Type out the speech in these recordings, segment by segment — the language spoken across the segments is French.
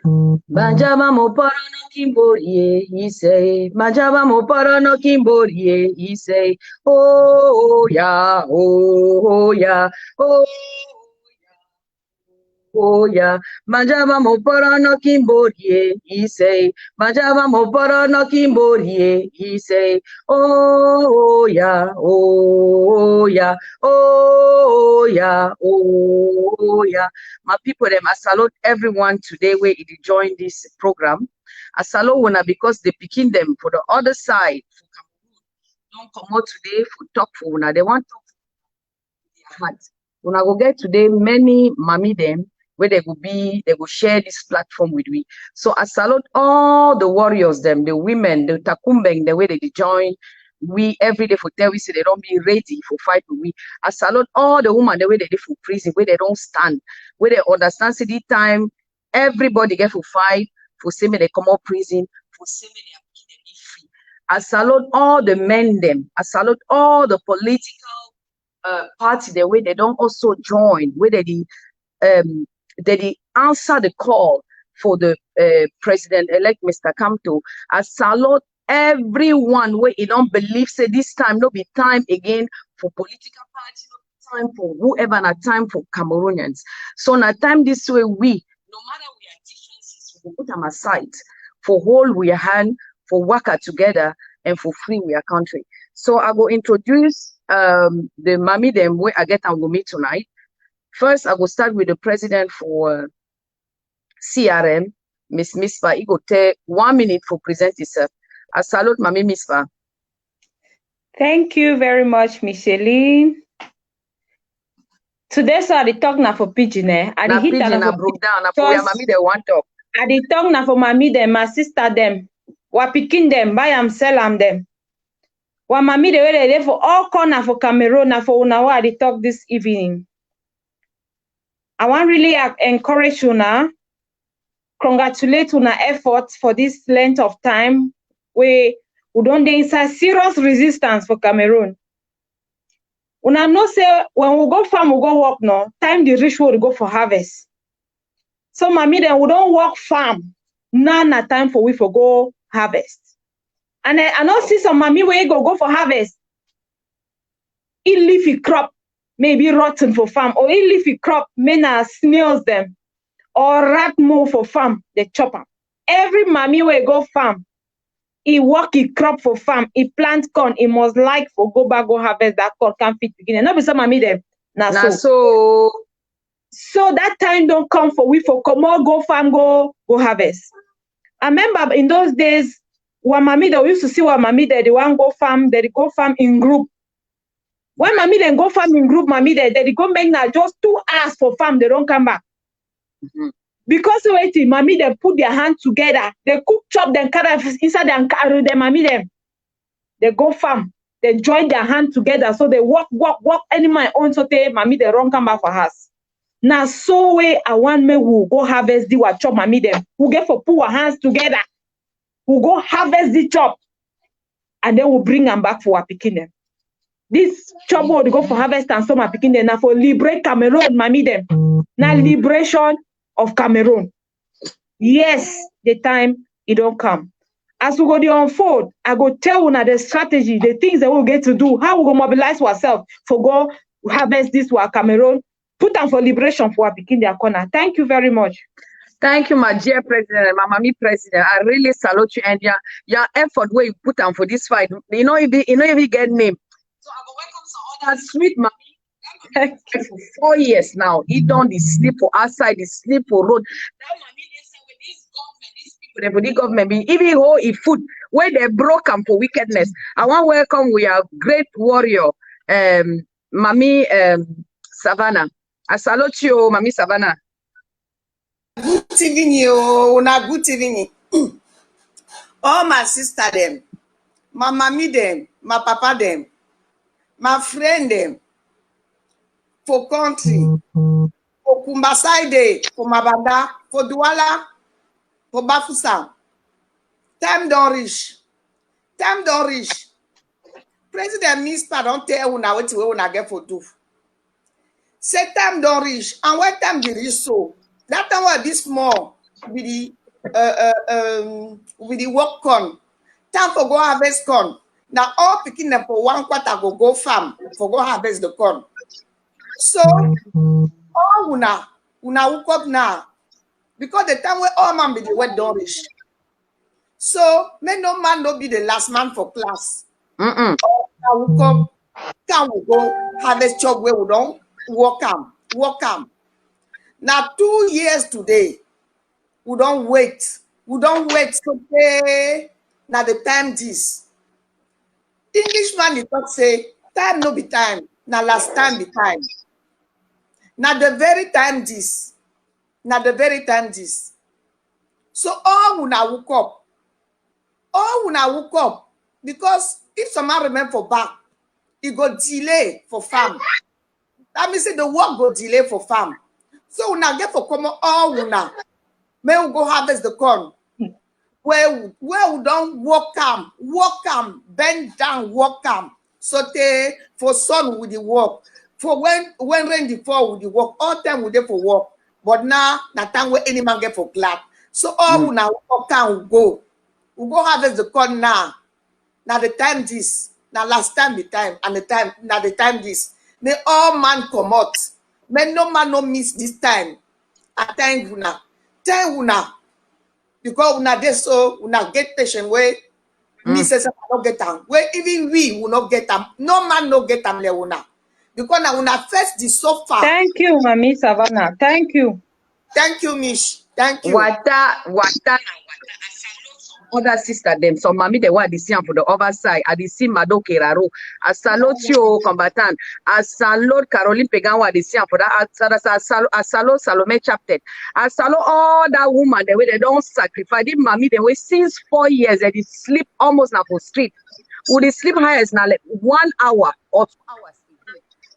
Banjaba Moporono Kimborie, he say, Banjaba Moporono Kimborie, he say, oh yeah, oh yeah, oh yeah, Banjaba Moporono Kimborie, he say, Banjaba Moporono Kimborie, he say, oh yeah, oh yeah, oh yeah, oh yeah. My people, them, I salute everyone today where you join this program. I salute one because they picking them for the other side. Don't come out today for talk for una. They want to talk for their heart. Una go get today many mommy them where they will share this platform with we. So I salute all the warriors, them, the women, the takumbeng, the way they join we every day for tell we say they don't be ready for fight with we. I salute all the women the way they for prison, where they don't stand, where they understand city time, everybody get for fight, for say me they come out prison, for say me they are free. I salute all the men them. I salute all the political party the way they don't also join, where they answer the call for the President-elect Mr. Kamto. I salute everyone where you don't believe say this time no be time again for political party, no be time for whoever, not time for Cameroonians. So na time this way we, no matter we are differences, we put them aside for hold we hand, for worker together and for free we are country. So I will introduce the mommy them where I get and go meet tonight. First, I will start with the president for CRM, Miss Mispa. He go take 1 minute for present himself. I salute Mami Mispa. Thank you very much, Micheline. Today, so I dey talk na for pidgin, eh? I dey hit pidgin na broke down. Na for your Mami they want talk. I dey talk na for Mami them, my sister them, wa pikin them, buy am, sell am them. Wa Mami they way they for all corner for Cameroon, na for una I dey talk this evening. I want really encourage una, congratulate una efforts for this length of time where we don't dey inside serious resistance for Cameroon. Una know say when we go farm, we go work no, time the reach we go for harvest. So Mami then we don't work farm, now na time for we for go harvest. And I know see some Mami where you go for harvest, it leafy crop maybe rotten for farm, or it leafy crop may na snails them, or rat move for farm, they chop them. Every Mami where go farm, he work, he crop for farm, he plant corn, he must like for go back, go harvest that corn, can't fit begin. Not be some Mami them. So that time don't come for we for come on, go farm, go harvest. I remember in those days, when Mami they used to see what Mami they want go farm, they go farm in group. When Mami then go farm in group, Mami they go make now just 2 hours for farm, they don't come back. Because waiting, Mami they put their hands together, they cook, chop, then carry inside and carry them, Mami them. They go farm, they join their hand together, so they walk, any my own so they Mami they run come back for us. Now so way I want me will go harvest the what chop Mami them. We get for put our hands together. We go harvest the chop, and then we'll bring them back for our picking them. This chop will go for harvest and some are picking them now for liberate Cameroon, Mami them. Now liberation of Cameroon. Yes, the time it don't come. As we go to unfold, I go tell una the strategy, the things that we'll get to do, how we go mobilize ourselves for go harvest this for Cameroon, put them for liberation for our picking their corner. Thank you very much. Thank you, my dear president, my Mami president. I really salute you and your effort where you put them for this fight. You know if you get name. So I go welcome some other sweet Mami. For 4 years now, he don't sleep for outside, he sleep for road. That Mami they say with this government, these people, for the government, even hold a food where they broke them for wickedness. I want to welcome we are great warrior, Mami Savannah. I salute you, Mami Savannah. Good evening, una good evening. All my sister them, my mommy them, my papa them, my friend them, for country, for Kumbasaide, for Mabanda, for Douala, for Bafoussam. Time don't reach. Time don't reach. President Mispa don't tell una what we una get for do. Say time don't reach, and when time dey reach so, that time will be small. with the work corn. Time for go harvest corn. Now all picking them for 1 quarter go farm for go harvest the corn. So all una hook up now. Because the time where all man be the wet don't reach. So may no man no be the last man for class. All hook up, can we go harvest job where we don't work am. Now 2 years today, we don't wait so pay. Now the time this. Englishman they talk say time no be time. Now last time be time. Now the very time this. So all una woke up. Because if someone remember for back, it go delay for farm. That means the work go delay for farm. So una get for come all una. May we go harvest the corn. Where we don't work am, bend down, work am. So for sun with the work. For when rain the fall with the work, all time we there for work. But now that time where any man get for glad. So all una work can go. We go harvest the corn now. Now the time this. Now last time the time and the time now the time this. May all man come out. May no man no miss this time. I thank una. Because una dey so una get patient where me say not get them. Where even we will not get them. No man no get them le una. Because now una first the suffer. Thank you, Mami Savannah. Thank you. Thank you, Mish. Thank you. Wata. Other sister them, so mommy they were the same for the other side. I see Mado Keraro. I salute you, combatant. I salute Caroline Pegan were the same for that. I salute Salome Chapter. I salute all that woman the way they don't sacrifice. The mommy they were since 4 years they sleep almost now for street. Would they sleep higher is now like 1 hour or 2 hours.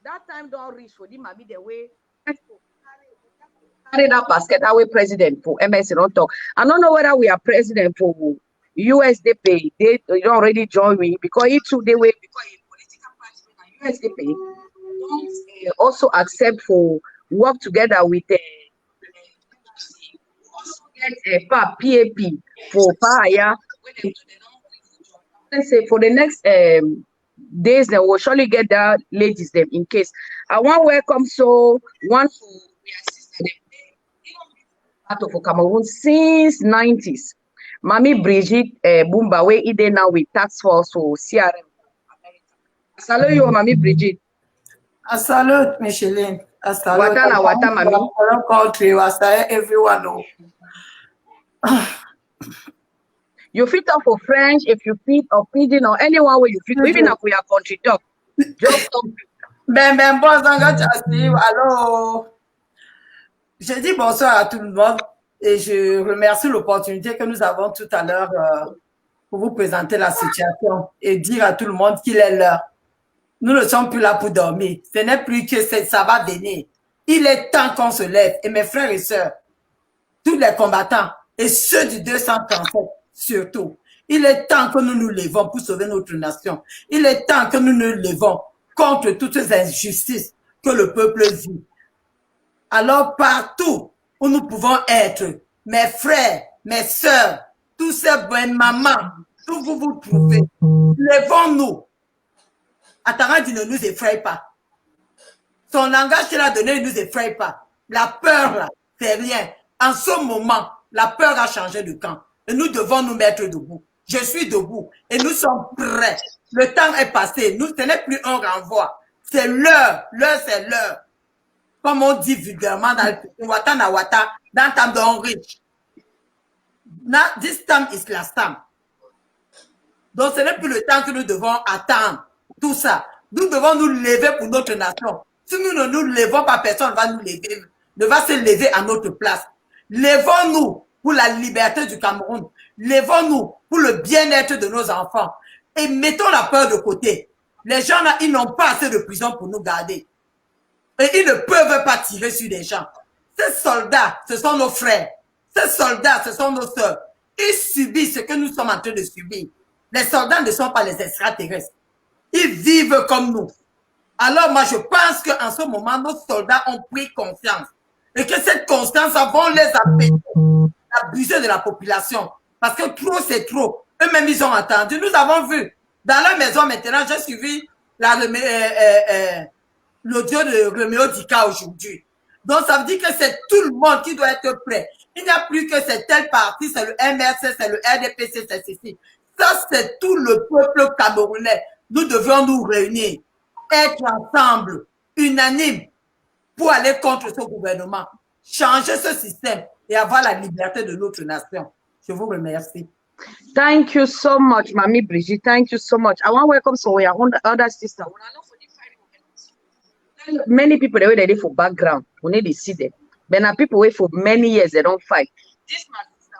That time don't reach for the mommy the way. Carry that basket away president for MS don't talk. I don't know whether we are president for USDP. They don't already join me because it too they wait because political party USDP don't also accept for work together with also get a PAP for fire. Let's say for the next days they will surely get that ladies them in case. I want welcome so one for we assist them. Out of Cameroon since 90s. Mami Brigitte Bumba, we ide now with tax force for CRM. Salute you, Mami Brigitte. I salute Micheline. I salute Wata, Mami. Country, I salute everyone. You fit up for French, if you fit or Pidgin or anyone where you fit, even if we are country talk. Just talk. Alors. Je dis bonsoir à tout le monde et je remercie l'opportunité que nous avons tout à l'heure pour vous présenter la situation et dire à tout le monde qu'il est l'heure. Nous ne sommes plus là pour dormir. Ce n'est plus que ça va venir. Il est temps qu'on se lève. Et mes frères et sœurs, tous les combattants et ceux du 237 surtout, il est temps que nous nous levons pour sauver notre nation. Il est temps que nous nous levons contre toutes ces injustices que le peuple vit. Alors partout où nous pouvons être, mes frères, mes sœurs, tous ces bonnes mamans, où vous vous trouvez, levons-nous. Atarandi ne nous effraie pas. Son langage qu'il a donné ne nous effraie pas. La peur, là, c'est rien. En ce moment, la peur a changé de camp. Et nous devons nous mettre debout. Je suis debout et nous sommes prêts. Le temps est passé. Nous, ce n'est plus un renvoi. C'est l'heure. L'heure, c'est l'heure. Comme on dit vulgairement dans le Wata na Wata, dans time don't reach. Now, this time is last time. Donc, ce n'est plus le temps que nous devons attendre tout ça. Nous devons nous lever pour notre nation. Si nous ne nous levons pas, personne va nous lever, ne va se lever à notre place. Levons-nous pour la liberté du Cameroun. Levons-nous pour le bien-être de nos enfants. Et mettons la peur de côté. Les gens là, ils n'ont pas assez de prison pour nous garder. Et ils ne peuvent pas tirer sur des gens. Ces soldats, ce sont nos frères. Ces soldats, ce sont nos sœurs. Ils subissent ce que nous sommes en train de subir. Les soldats ne sont pas les extraterrestres. Ils vivent comme nous. Alors moi, je pense qu'en ce moment, nos soldats ont pris confiance. Et que cette confiance va les apaiser. d'abuser de la population. Parce que trop, c'est trop. Eux-mêmes, ils ont entendu. Nous avons vu. Dans leur maison, maintenant, j'ai suivi l'audio de Roméo Dika aujourd'hui. Donc, ça veut dire que c'est tout le monde qui doit être prêt. Il n'y a plus que c'est tel parti, c'est le MRC, c'est le RDPC, c'est ceci. Ça, c'est tout le peuple camerounais. Nous devions nous réunir, être ensemble, unanimes, pour aller contre ce gouvernement, changer ce système et avoir la liberté de notre nation. Je vous remercie. Thank you so much, Mami Brigitte. Thank you so much. I want to welcome some of your other sisters. Many people, they were ready for background. We need to see them. But now people wait for many years, they don't fight. This my sister,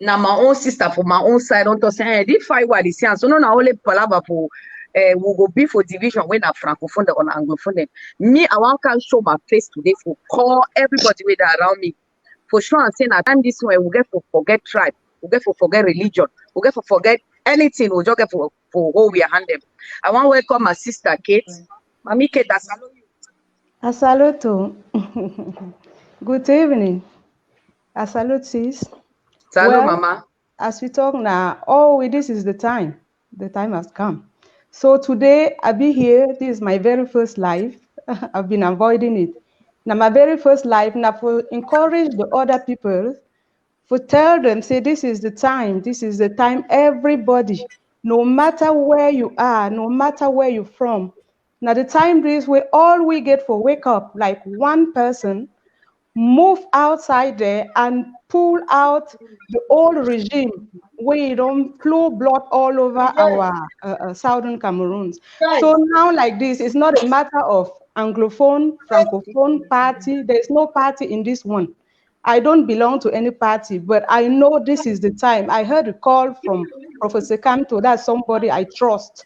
now my own sister from my own side, don't say, hey, they fight what they say. So no, now only palava for we go be for division when a francophone or anglophone. Me, I want to show my face today for call everybody with around me. For sure, I'm saying that time this way we get for forget tribe, we get for forget religion, we get for forget anything, we just get for who we are handling. I want to welcome my sister Kate. Mami Kate, I salute you. I salute you. Good evening. I salute sis. Salute, Mama. As we talk now, this is the time. The time has come. So today I'll be here. This is my very first live. I've been avoiding it. Now my very first live, now for encourage the other people, for tell them, say this is the time, everybody, no matter where you are, no matter where you're from. Now the time is where all we get for wake up, like one person, move outside there and pull out the old regime where you don't flow blood all over our southern Cameroons. So now like this, it's not a matter of Anglophone, Francophone party. There's no party in this one. I don't belong to any party, but I know this is the time. I heard a call from Professor Kanto, that's somebody I trust,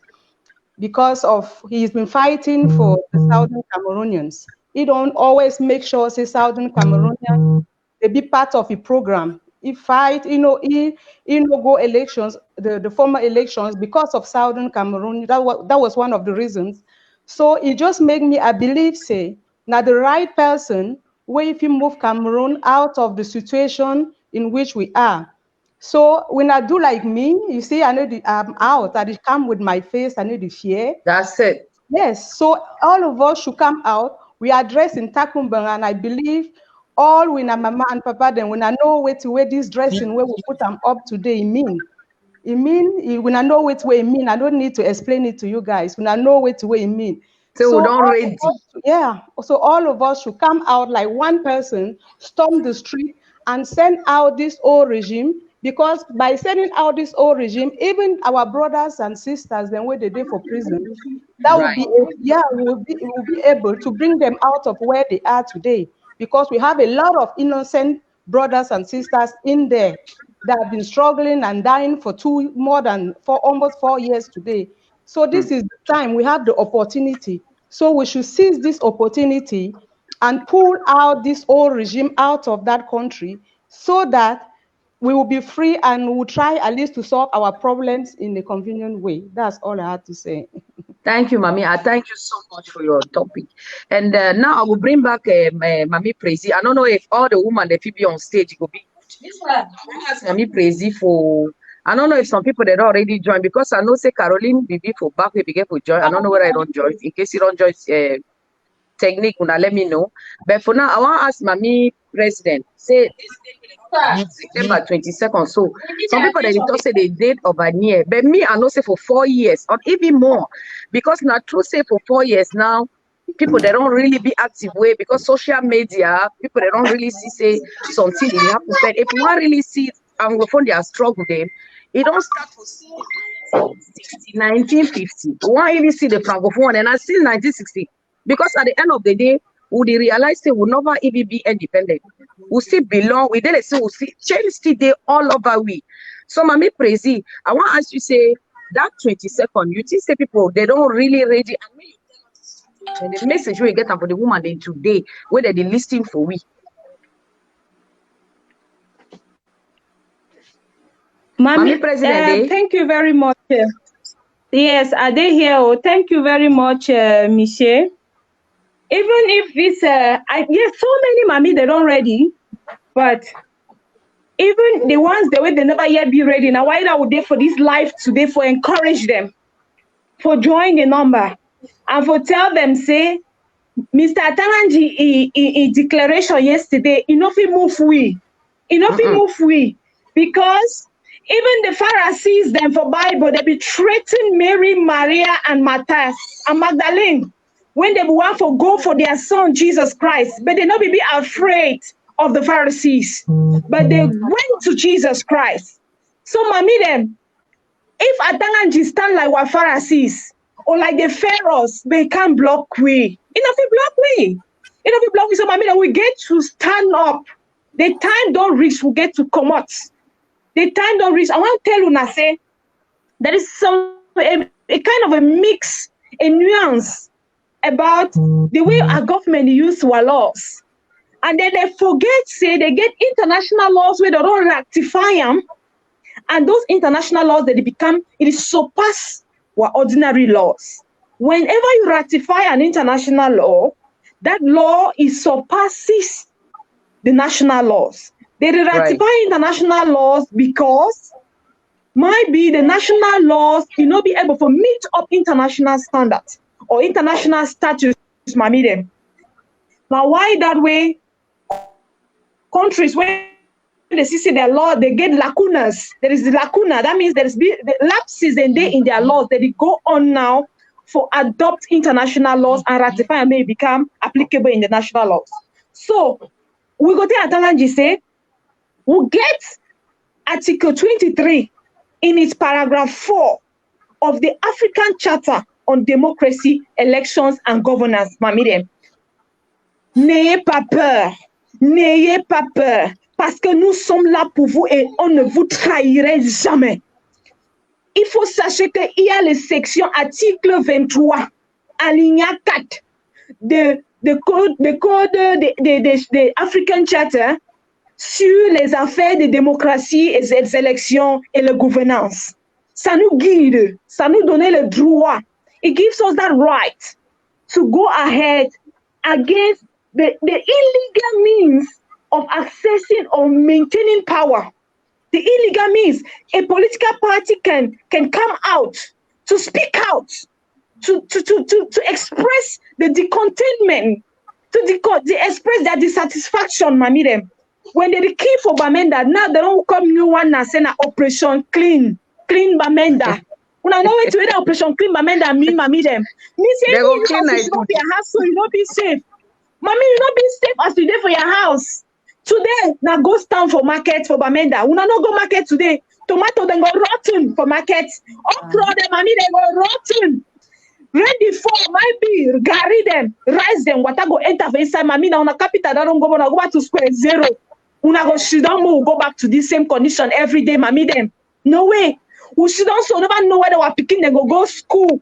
because of he's been fighting for the Southern Cameroonians. He don't always make sure say Southern Cameroonians they be part of the program. He fight, he go elections, the former elections because of Southern Cameroon. That was one of the reasons. So it just made me, I believe, say, now the right person, where if you move Cameroon out of the situation in which we are. So when I do like me, you see, I know I'm out. I just come with my face. I know the fear. That's it. Yes. So all of us should come out. We are dressed in Takumbang, and I believe all when our mama and papa then when I know where to wear this dressing where we put them up today, when I know what it mean, I don't need to explain it to you guys. When I know what it mean. So we don't ready. So all of us should come out like one person, storm the street and send out this old regime, because by sending out this old regime, even our brothers and sisters, then where they did for prison, that would be, we'll be able to bring them out of where they are today, because we have a lot of innocent brothers and sisters in there that have been struggling and dying for almost 4 years today. So this is the time we have the opportunity. So we should seize this opportunity and pull out this old regime out of that country so that we will be free and we will try at least to solve our problems in a convenient way. That's all I had to say. Thank you, Mami. I thank you so much for your topic. And now I will bring back Mami Prezi. I don't know if all the women that will be on stage will be. I ask Mami Prezi for. I don't know if some people that already joined, because I know say Caroline Bibi for back we begin for join. I don't know whether I don't join. In case you don't join technique, una let me know. But for now, I want to ask Mami President. Say September 22nd. So some people that they say they date over near. But me, I know say for 4 years or even more. Because now true say for 4 years now, people they don't really be active way, because social media, people they don't really see say something they happen. But if you want really see Anglophone, they are struggle them. It don't start to see 1950. Why even see the Francophone and I see 1960? Because at the end of the day, we realize they will never even be independent. We still belong. We didn't say we see change today all over we. So Mami Prezi, I want to ask you say that 22nd, you think say people they don't really ready, and the message we get for the woman then today, whether they listening for we. Mami President, thank you very much. Yes, are they here? Oh, thank you very much, Michelle. Even if it's yes, so many Mami they don't ready, but even the ones the way they never yet be ready. Now, why are they for this life today for encourage them, for join the number, and for tell them, say, Mr. Atanganji in declaration yesterday, enough move we. Because even the Pharisees, them for Bible, they be threatening Mary, Maria, and Matthias and Magdalene when they want to go for their son Jesus Christ, but they not be afraid of the Pharisees, but they went to Jesus Christ. So, mommy, them, if Atanganji stand like what Pharisees or like the Pharaohs, they can't block we. Enough block we. So, mommy, then we get to stand up. The time don't reach, we get to come out. The time don't reach. I want to tell you, say, there is a kind of a mix, a nuance about the way our government use our laws. And then they forget, say, they get international laws where they don't ratify them. And those international laws that they become, it is surpass our ordinary laws. Whenever you ratify an international law, that law is surpasses the national laws. They ratify international laws because might be the national laws will not be able to meet up international standards or international statutes, mommy them. Now, why that way? Countries where they see their law, they get lacunas. There is the lacuna. That means there is the lapses in their laws that they go on now for adopt international laws and ratify and may become applicable in the national laws. So we go to Atanganji say, we get Article 23 in its paragraph 4 of the African Charter on Democracy, Elections and Governance. Mamie, n'ayez pas peur, parce que nous sommes là pour vous et on ne vous trahirait jamais. Il faut sachez qu'il y a les sections article 23, alinéa 4 de African Charter sur les affaires de démocratie et des élections et la gouvernance. Ça nous guide, ça nous donne le droit. It gives us that right to go ahead against the illegal means of accessing or maintaining power. The illegal means a political party can come out to speak out, to express the discontentment, to express their dissatisfaction, mammy them. When they key for Bamenda, now they don't come new one and send an Operation Clean Bamenda. When I know it to Operation Clean Bamenda, me, mammy them. Me say, you not be a house, so you not be safe. Mommy, you not be safe as today for your house. Today, now go stand for market for Bamenda. We not go market today. Tomato then go rotten for market. Okra them, mommy, they go rotten. Ready for might be gary them, rise them. What I go enter for inside mommy now on a capital that don't go back to square zero. Una go she don't move, go back to the same condition every day, mommy them. No way. We should also never know where they were picking. They go school.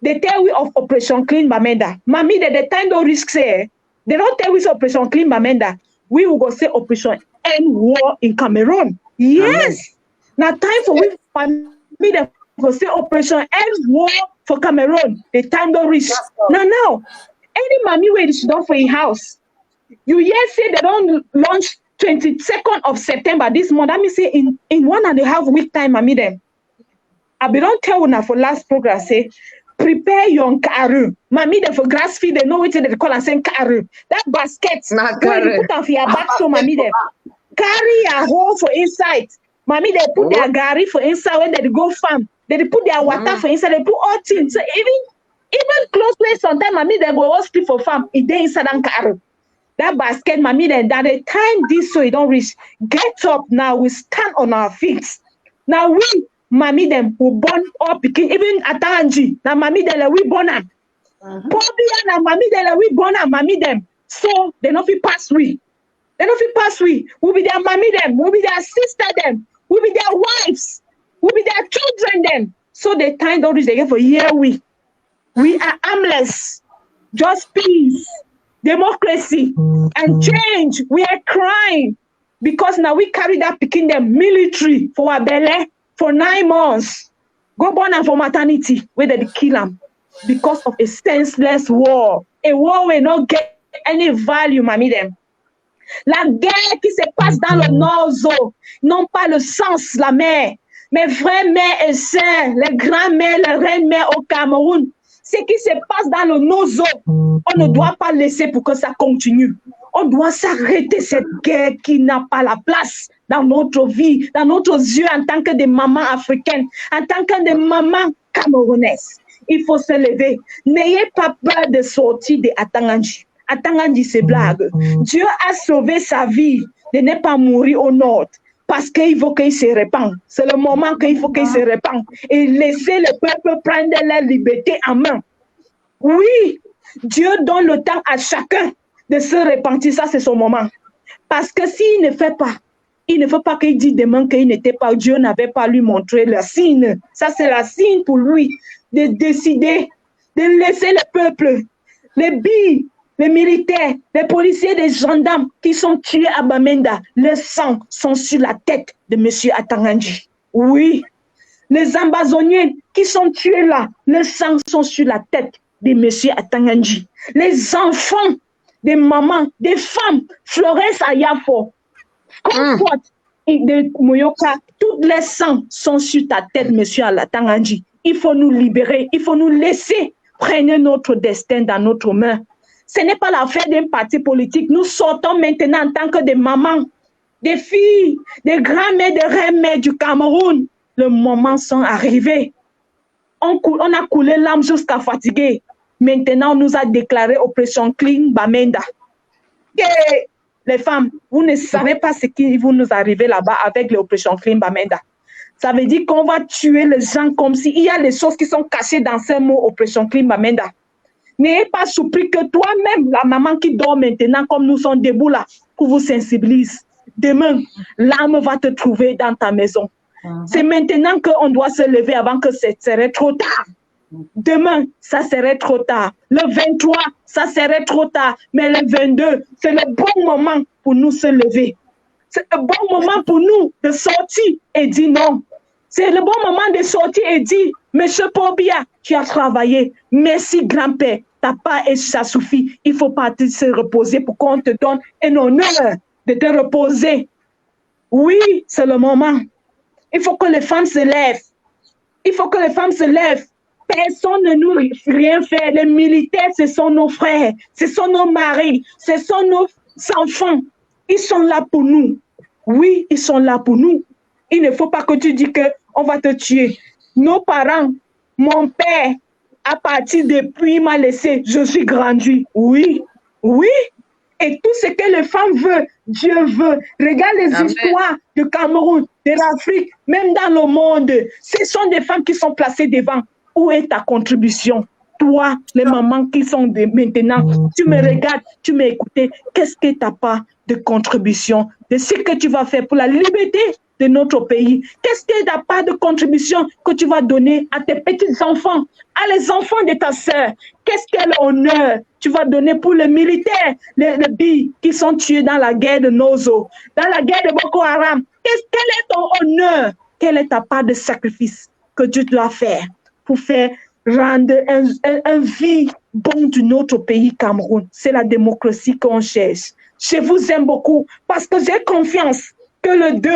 They tell we of Operation Clean Bamenda. Mommy, the time don't risk say. They don't tell us Operation Clean Bamenda. We will go say Operation End War in Cameroon. Yes. Now time for we family them go say Operation End War for Cameroon. The time don't reach. Now, any mommy where she done for your house. You yet say they don't launch 22nd of September this month. That means say in 1.5 week time, mommy them. I be don't tell una for last program say prepare your karu. Mommy them for grass feed, they know what they call and say karu. That basket where you put on for your back, so mommy them carry a hole for inside. Mommy they put their gari for inside when they go farm. They put their water for inside. They put all things. So even close place sometimes, mommy they go all split for farm. It they inside and karu. That basket, mommy then that the time this so it don't reach. Get up now. We stand on our feet. Now we. Mommy them who born or picking even Atanganji. Now mommy them we born am. Pobia na mommy them we born am. Mommy them. So they not fit pass we. They not fit pass we. We be their mommy them. We be their sister them. We be their wives. We be their children them. So the time don't reach again for year we. We are armless. Just peace, democracy, and change. We are crying because now we carry that picking them military for our belly. For 9 months, go born and for maternity, where they kill them because of a senseless war. A war will not get any value, mommy them. La guerre qui se passe dans le Nozo, non pas le sens, la mer. Mes frères, mères et sœurs, les grands-mères, les reines-mères au Cameroun, ce qui se passe dans le Nozo, on ne doit pas laisser pour que ça continue. On doit s'arrêter cette guerre qui n'a pas la place dans notre vie, dans nos yeux en tant que des mamans africaines, en tant que des mamans camerounaises. Il faut se lever. N'ayez pas peur de sortir de Atanganji. Atanganji, c'est blague. Dieu a sauvé sa vie de ne pas mourir au nord. Parce qu'il faut qu'il se répande. C'est le moment qu'il faut qu'il se répande. Et laisser le peuple prendre leur liberté en main. Oui, Dieu donne le temps à chacun de se repentir. Ça, c'est son moment. Parce que s'il ne fait pas, il ne faut pas qu'il dise demain qu'il n'était pas, Dieu n'avait pas lui montré le signe. Ça, c'est la signe pour lui de décider de laisser le peuple, les billes, les militaires, les policiers, les gendarmes qui sont tués à Bamenda, le sang sont sur la tête de M. Atanganji. Oui, les ambazoniens qui sont tués là, le sang sont sur la tête de M. Atanganji. Les enfants, des mamans, des femmes, Florence Ayafo, Comfort et de Moyoka, tous les sangs sont sur ta tête, M. Atanganji. Il faut nous libérer, il faut nous laisser prendre notre destin dans notre main. Ce n'est pas l'affaire d'un parti politique. Nous sortons maintenant en tant que des mamans, des filles, des grands-mères, des reines-mères du Cameroun. Le moment sont arrivés. On a coulé l'âme jusqu'à fatiguer. Maintenant, on nous a déclaré opération Clean Bamenda. Que les femmes, vous ne savez pas ce qui va nous arriver là-bas avec l'opération Clean Bamenda. Ça veut dire qu'on va tuer les gens comme s'il y a des choses qui sont cachées dans ces mots opération Clean Bamenda. N'ayez pas surpris que toi-même, la maman qui dort maintenant, comme nous sommes debout là, pour vous sensibiliser. Demain, l'âme va te trouver dans ta maison. C'est maintenant qu'on doit se lever avant que ce serait trop tard. Demain, ça serait trop tard. Le 23, ça serait trop tard. Mais le 22, c'est le bon moment pour nous se lever. C'est le bon moment pour nous de sortir et dire non. C'est le bon moment de sortir et dire, Monsieur Pobia, tu as travaillé. Merci, grand-père. Ta part et ça suffit. Il faut partir se reposer pour qu'on te donne un honneur de te reposer. Oui, c'est le moment. Il faut que les femmes se lèvent. Il faut que les femmes se lèvent. Personne ne nous rien fait. Les militaires, ce sont nos frères. Ce sont nos maris. Ce sont nos enfants. Ils sont là pour nous. Oui, ils sont là pour nous. Il ne faut pas que tu dis qu'on va te tuer. Nos parents, mon père, à partir depuis, il m'a laissé. Je suis grandi. Oui, oui. Et tout ce que les femmes veulent, Dieu veut. Regarde les histoires du Cameroun, de l'Afrique, même dans le monde. Ce sont des femmes qui sont placées devant. Où est ta contribution? Toi, les mamans qui sont maintenant, tu me regardes, tu m'as écouté. Qu'est-ce que tu n'as pas de contribution de ce que tu vas faire pour la liberté de notre pays? Qu'est-ce que tu n'as pas de contribution que tu vas donner à tes petits-enfants, à les enfants de ta sœur? Qu'est-ce quel honneur tu vas donner pour les militaires, les billes qui sont tués dans la guerre de Nozo, dans la guerre de Boko Haram? Quel est ton honneur? Quelle est ta part de sacrifice que tu dois faire pour faire rendre un vie bon de notre pays Cameroun? C'est la démocratie qu'on cherche. Je vous aime beaucoup parce que j'ai confiance que le 2,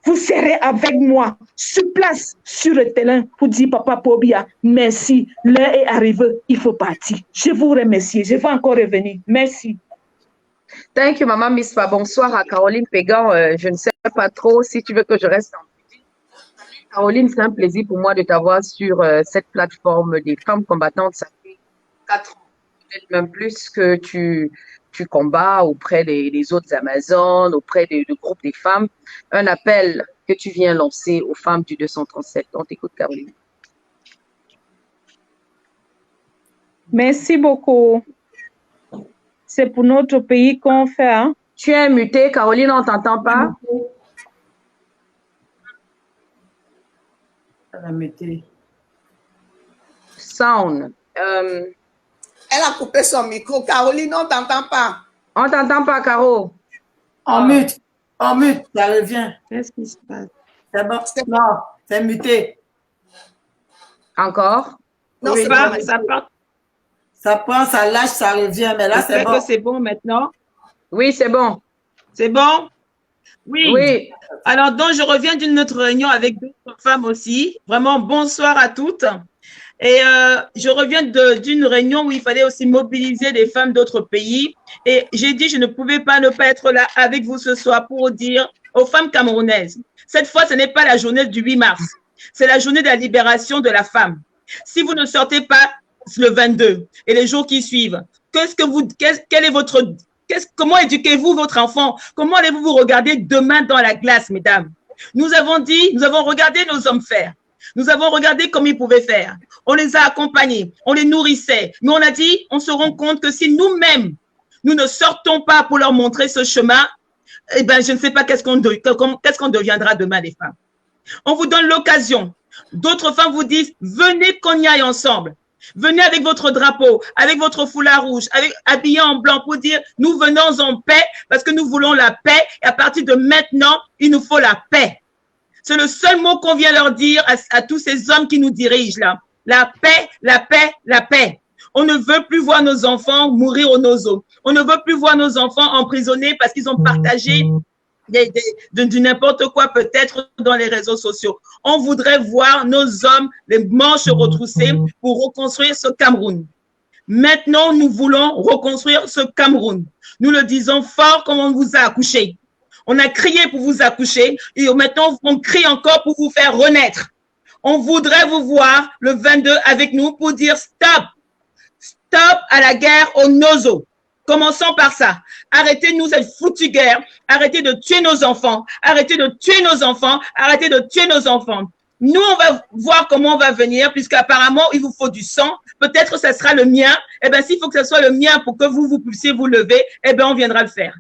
vous serez avec moi sur place, sur le terrain, pour dire Papa Pobia, merci, l'heure est arrivée, il faut partir. Je vous remercie, je vais encore revenir. Merci. Thank you, Maman Mispa. Bonsoir à Caroline Pégan. Je ne sais pas trop si tu veux que je reste en musique. Caroline, c'est un plaisir pour moi de t'avoir sur cette plateforme des femmes combattantes. Ça fait 4 ans, peut-être même plus que tu combats auprès des autres Amazones, auprès du groupe des femmes. Un appel que tu viens lancer aux femmes du 237. On t'écoute, Caroline. Merci beaucoup. C'est pour notre pays qu'on fait. Hein? Tu es mutée, Caroline, on ne t'entend pas? Elle a muté. Sound. Elle a coupé son micro. Caroline, on ne t'entend pas. On ne t'entend pas, Caro. En mute, ça revient. Qu'est-ce qui se passe? C'est bon. Non, c'est muté. Encore? Non, Oui, c'est pas, bon. ça part. Ça prend, ça lâche, ça revient. Mais là, c'est bon. C'est bon maintenant. Oui, c'est bon. C'est bon? Oui. Oui. Alors, donc, je reviens d'une autre réunion avec d'autres femmes aussi. Vraiment, bonsoir à toutes. Et je reviens d'une réunion où il fallait aussi mobiliser des femmes d'autres pays. Et j'ai dit, je ne pouvais pas ne pas être là avec vous ce soir pour dire aux femmes camerounaises, cette fois, ce n'est pas la journée du 8 mars, c'est la journée de la libération de la femme. Si vous ne sortez pas le 22 et les jours qui suivent, comment éduquez-vous votre enfant? Comment allez-vous vous regarder demain dans la glace, mesdames? Nous avons regardé nos hommes faire. Nous avons regardé comme ils pouvaient faire. On les a accompagnés, on les nourrissait. Mais on a dit, on se rend compte que si nous-mêmes, nous ne sortons pas pour leur montrer ce chemin, eh bien, je ne sais pas qu'est-ce qu'on deviendra demain, les femmes. On vous donne l'occasion. D'autres femmes vous disent, venez qu'on y aille ensemble. Venez avec votre drapeau, avec votre foulard rouge, habillé en blanc pour dire, nous venons en paix parce que nous voulons la paix. Et à partir de maintenant, il nous faut la paix. C'est le seul mot qu'on vient leur dire à tous ces hommes qui nous dirigent là. La paix, la paix, la paix. On ne veut plus voir nos enfants mourir au nozo. On ne veut plus voir nos enfants emprisonnés parce qu'ils ont partagé du n'importe quoi peut-être dans les réseaux sociaux. On voudrait voir nos hommes, les manches retroussées pour reconstruire ce Cameroun. Maintenant, nous voulons reconstruire ce Cameroun. Nous le disons fort comme on vous a accouché. On a crié pour vous accoucher et maintenant, on crie encore pour vous faire renaître. On voudrait vous voir le 22 avec nous pour dire stop. Stop à la guerre au nozo. Commençons par ça. Arrêtez-nous cette foutue guerre. Arrêtez de tuer nos enfants. Arrêtez de tuer nos enfants. Arrêtez de tuer nos enfants. Nous, on va voir comment on va venir, puisqu'apparemment, il vous faut du sang. Peut-être que ce sera le mien. Eh bien, s'il faut que ce soit le mien pour que vous puissiez vous lever, eh bien, on viendra le faire.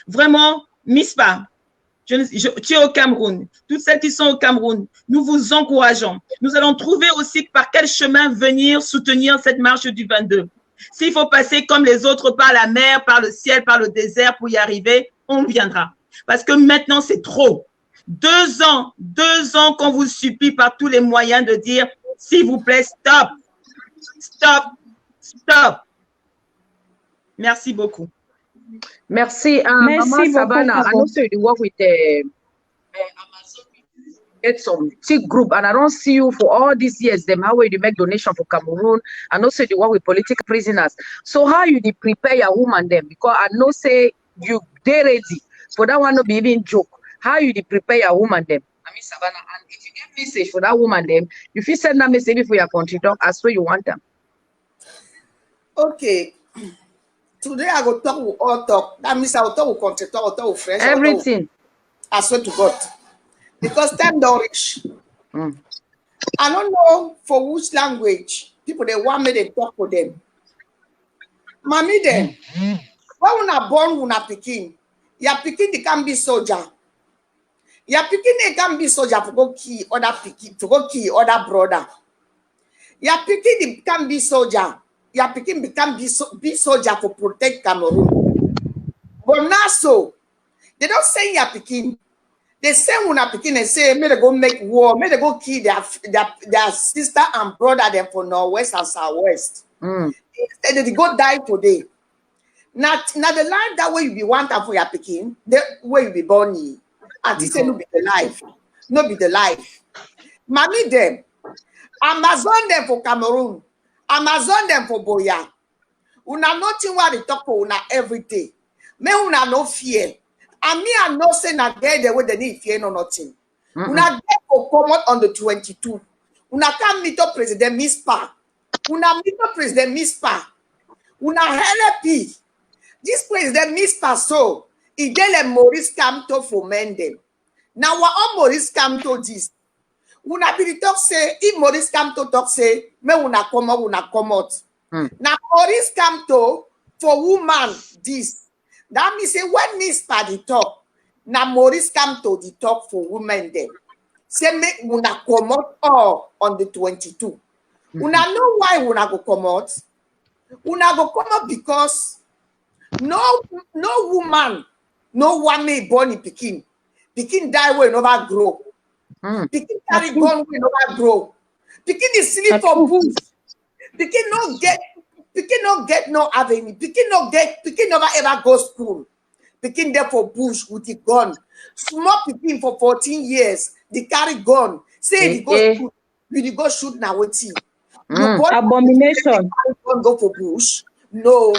Vraiment, Mispa, tu es au Cameroun. Toutes celles qui sont au Cameroun, nous vous encourageons. Nous allons trouver aussi par quel chemin venir soutenir cette marche du 22. S'il faut passer comme les autres par la mer, par le ciel, par le désert pour y arriver, on viendra. Parce que maintenant, c'est trop. 2 ans qu'on vous supplie par tous les moyens de dire, s'il vous plaît, stop, stop, stop. Merci beaucoup. Merci. Merci Mama beaucoup, Savannah, I Papa. know you work with Amazon. Get some big group, and I don't see you for all these years. Them how you make donation for Cameroon, and also you work with political prisoners. So how you prepare your woman them? Because I know say you they ready for that one to be even joke. How you prepare your woman them? I mean Savannah, and if you get message for that woman them, if you send that message for your country talk, as where you want them. Okay. Today I go talk with all talk. That means I will talk with country talk, I will talk with friends. Everything. I swear to God. Because time don't reach. Mm. I don't know for which language people they want me to talk for them. Mommy them. When una born una pikin, your pikin they can be soldier. Your pikin they can be soldier for go kill other pikin, to go kill other brother. Your pikin they can be soldier. Your pikin become be soldier for protect Cameroon. But now so, they don't say your pikin. They say when a pikin and say, may they go make war, may they go kill their sister and brother them for Northwest and Southwest. Instead, they go die today. Now the life that way you be wanting for your pikin, the way you be born in. And this say no be the life. No be the life. Mommy them, Amazon them for Cameroon. Amazon them for Boya. Una nothing what they talk for una every day. Me una no fear. And me I no say na get the way they need fear no nothing. Una get for come out on the 22. Una can meet up President Mispa. Una meet up President Mispa. Una help. This President Mispa so he dele Maurice Kamto for Mendem. Now what on Maurice Kamto this? Una be talk say if Maurice Kamto talk say me una come out. Now Maurice Kamto for woman this. That means say when Mispa the talk, now Maurice Kamto the talk for women then. Say me una come out all on the 22. Una know why una go come out? Una go come out because no woman, no one may born in Pikin. Pikin die when never grow. Pikin carry gun when never grow. Pikin is sleep for booth. Pikin no get no avenue. Pikin never ever go school. picking there for bush with the gun. Small picking for 14 years, they carry gun. Say they go shoot, you go shoot now with you. You born Abomination. go for bush. No,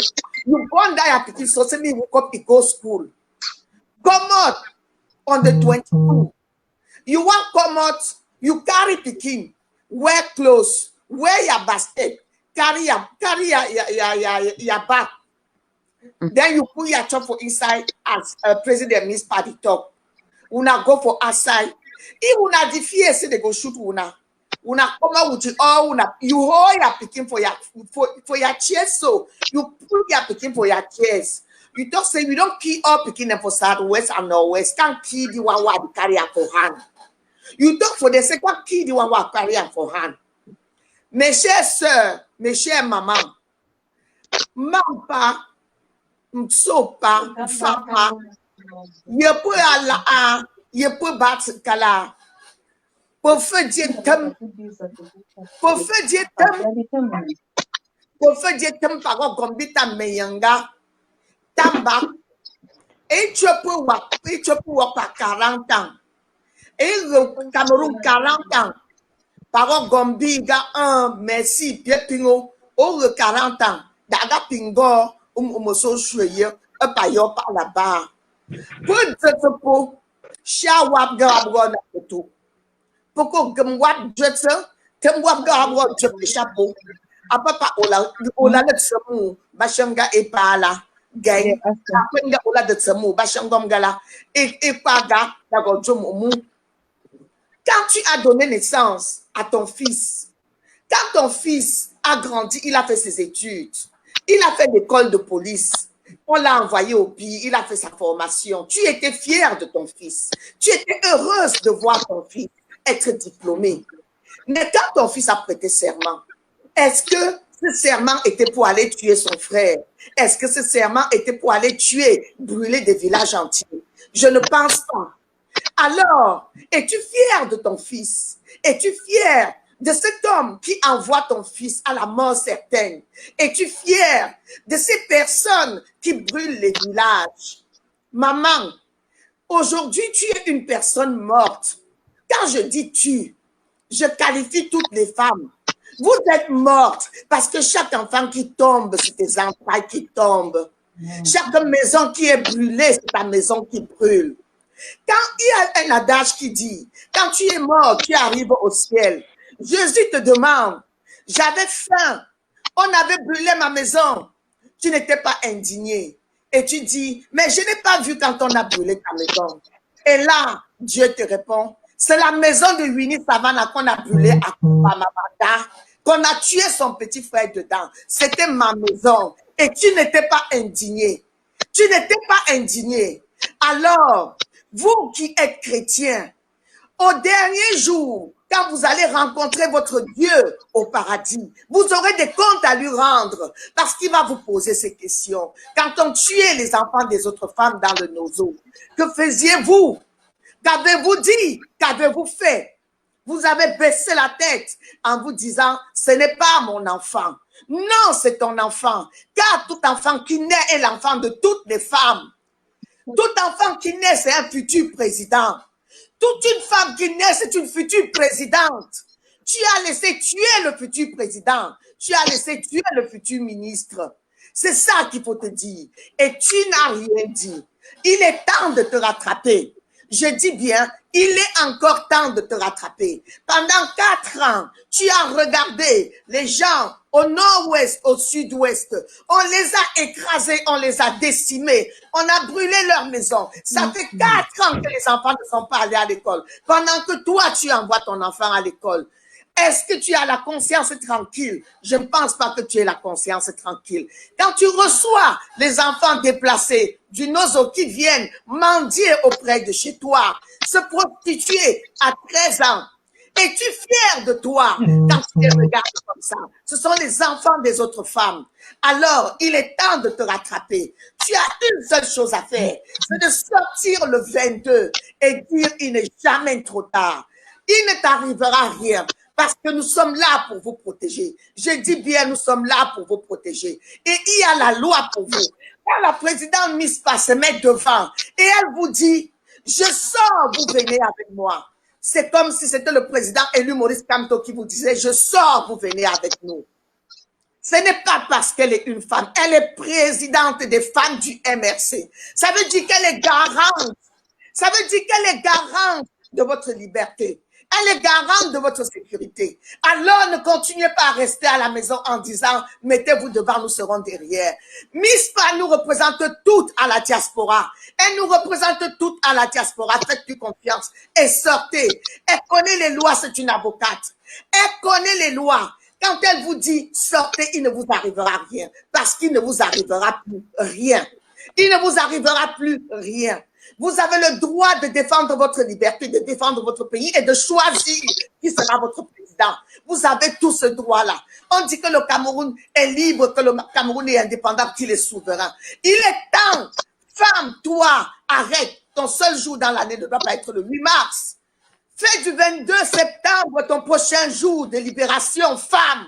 you born that picking so say me woke up to go school. Come out on the 22. You want come out, you carry picking, wear clothes, wear your basket, carry your bag. Then you put your chop for inside as president Miss Paddy talk. Una go for outside. If una defeat, say they go shoot una. Una come out with all una. You hold your picking for your chest, so you put your picking for your chest. You don't say we don't kill all picking them for southwest and northwest. Can't kill the one who carry her for hand. You talk for the second key, the one who carry her for hand. Mes chers sœurs, mes chers mamans, Mampa, Msopa, Fama, ye peut aller, ye peut battre Kala. Pour faire Dieu t'aime, pour faire Dieu t'aime, pour faire Dieu t'aime par contre comme dit ta meyanga, tamba, et tu peux voir par 40 ans. Et le Cameroun 40 ans. Par Gombiga 1, merci, Pierre Pingo, oh le 40 ans. Daga Pingo, so chouye, payo par là-bas. Pour ce pour, Shawab Gabron à tout. Pour que Gumwap Jetson, Temwap Gabron, je chapeau. À papa, Ola de Samu, Bachanga et Pala. Gay, Apenga Ola de Samu, Bachangom Gala, et Paga, Dago Jomu. Quand tu as donné naissance à ton fils, quand ton fils a grandi, il a fait ses études, il a fait l'école de police, on l'a envoyé au pays, il a fait sa formation. Tu étais fière de ton fils. Tu étais heureuse de voir ton fils être diplômé. Mais quand ton fils a prêté serment, est-ce que ce serment était pour aller tuer son frère? Est-ce que ce serment était pour aller tuer, brûler des villages entiers? Je ne pense pas. Alors, es-tu fier de ton fils? Es-tu fier de cet homme qui envoie ton fils à la mort certaine? Es-tu fier de ces personnes qui brûlent les villages? Maman, aujourd'hui, tu es une personne morte. Quand je dis tu, je qualifie toutes les femmes. Vous êtes mortes parce que chaque enfant qui tombe, c'est tes entrailles qui tombent. Chaque maison qui est brûlée, c'est ta maison qui brûle. Quand il y a un adage qui dit, quand tu es mort, tu arrives au ciel. Jésus te demande, j'avais faim, on avait brûlé ma maison, tu n'étais pas indigné. Et tu dis, mais je n'ai pas vu quand on a brûlé ta maison. Et là, Dieu te répond, c'est la maison de Winnie Savannah qu'on a brûlée à Kupamamada, qu'on a tué son petit frère dedans. C'était ma maison. Et tu n'étais pas indigné. Tu n'étais pas indigné. Alors, vous qui êtes chrétiens, au dernier jour, quand vous allez rencontrer votre Dieu au paradis, vous aurez des comptes à lui rendre parce qu'il va vous poser ces questions. Quand on tuait les enfants des autres femmes dans le nozo, que faisiez-vous? Qu'avez-vous dit? Qu'avez-vous fait? Vous avez baissé la tête en vous disant, ce n'est pas mon enfant. Non, c'est ton enfant. Car tout enfant qui naît est l'enfant de toutes les femmes. Tout enfant qui naît, c'est un futur président. Toute une femme qui naît, c'est une future présidente. Tu as laissé tuer le futur président. Tu as laissé tuer le futur ministre. C'est ça qu'il faut te dire. Et tu n'as rien dit. Il est temps de te rattraper. Je dis bien, il est encore temps de te rattraper. Pendant 4 ans, tu as regardé les gens au nord-ouest, au sud-ouest. On les a écrasés, on les a décimés. On a brûlé leur maison. Ça fait 4 ans que les enfants ne sont pas allés à l'école. Pendant que toi, tu envoies ton enfant à l'école. Est-ce que tu as la conscience tranquille? Je ne pense pas que tu aies la conscience tranquille. Quand tu reçois les enfants déplacés du Nozo qui viennent mendier auprès de chez toi, se prostituer à 13 ans, es-tu fier de toi quand tu les regardes comme ça? Ce sont les enfants des autres femmes. Alors, il est temps de te rattraper. Tu as une seule chose à faire, c'est de sortir le 22 et dire il n'est jamais trop tard. Il ne t'arrivera rien. Parce que nous sommes là pour vous protéger. Je dis bien, nous sommes là pour vous protéger. Et il y a la loi pour vous. Quand la présidente Mispa se met devant et elle vous dit, je sors, vous venez avec moi. C'est comme si c'était le président élu Maurice Kamto qui vous disait, je sors, vous venez avec nous. Ce n'est pas parce qu'elle est une femme, elle est présidente des femmes du MRC. Ça veut dire qu'elle est garante. Ça veut dire qu'elle est garante de votre liberté. Elle est garante de votre sécurité. Alors ne continuez pas à rester à la maison en disant « mettez-vous devant, nous serons derrière ». Mispa nous représente toutes à la diaspora. Elle nous représente toutes à la diaspora. Faites-lui confiance et sortez. Elle connaît les lois, c'est une avocate. Elle connaît les lois. Quand elle vous dit « sortez », il ne vous arrivera rien. Parce qu'il ne vous arrivera plus rien. Il ne vous arrivera plus rien. Vous avez le droit de défendre votre liberté, de défendre votre pays et de choisir qui sera votre président. Vous avez tout ce droit-là. On dit que le Cameroun est libre, que le Cameroun est indépendant, qu'il est souverain. Il est temps, femme, toi, arrête. Ton seul jour dans l'année ne doit pas être le 8 mars. Fais du 22 septembre ton prochain jour de libération, femme.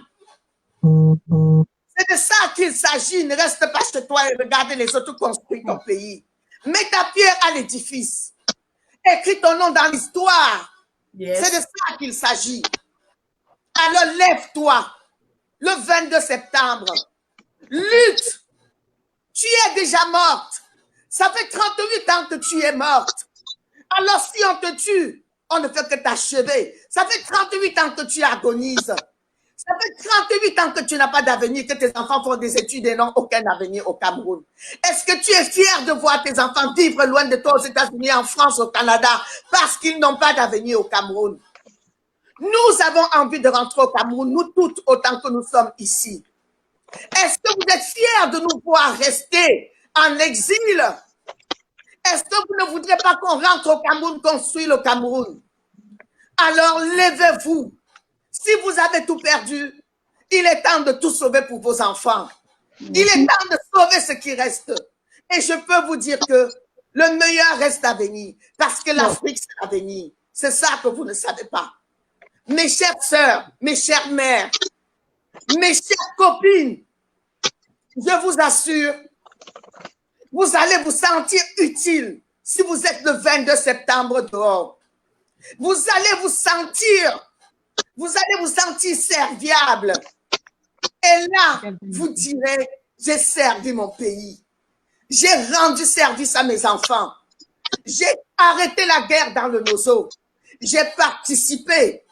C'est de ça qu'il s'agit. Ne reste pas chez toi et regarde les autres construire ton pays. Mets ta pierre à l'édifice. Écris ton nom dans l'histoire. Yes. C'est de ça qu'il s'agit. Alors lève-toi. Le 22 septembre. Lutte. Tu es déjà morte. Ça fait 38 ans que tu es morte. Alors si on te tue, on ne fait que t'achever. Ça fait 38 ans que tu agonises. Ça fait 38 ans que tu n'as pas d'avenir, que tes enfants font des études et n'ont aucun avenir au Cameroun. Est-ce que tu es fier de voir tes enfants vivre loin de toi aux États-Unis, en France, au Canada, parce qu'ils n'ont pas d'avenir au Cameroun? Nous avons envie de rentrer au Cameroun, nous toutes, autant que nous sommes ici. Est-ce que vous êtes fiers de nous voir rester en exil? Est-ce que vous ne voudrez pas qu'on rentre au Cameroun, construire le Cameroun? Alors levez-vous. Si vous avez tout perdu, il est temps de tout sauver pour vos enfants. Il est temps de sauver ce qui reste. Et je peux vous dire que le meilleur reste à venir. Parce que l'Afrique, c'est à venir. C'est ça que vous ne savez pas. Mes chères sœurs, mes chères mères, mes chères copines, je vous assure, vous allez vous sentir utile si vous êtes le 22 septembre dehors. Vous allez vous sentir serviable. Et là, vous direz, j'ai servi mon pays. J'ai rendu service à mes enfants. J'ai arrêté la guerre dans le Nozo. J'ai participé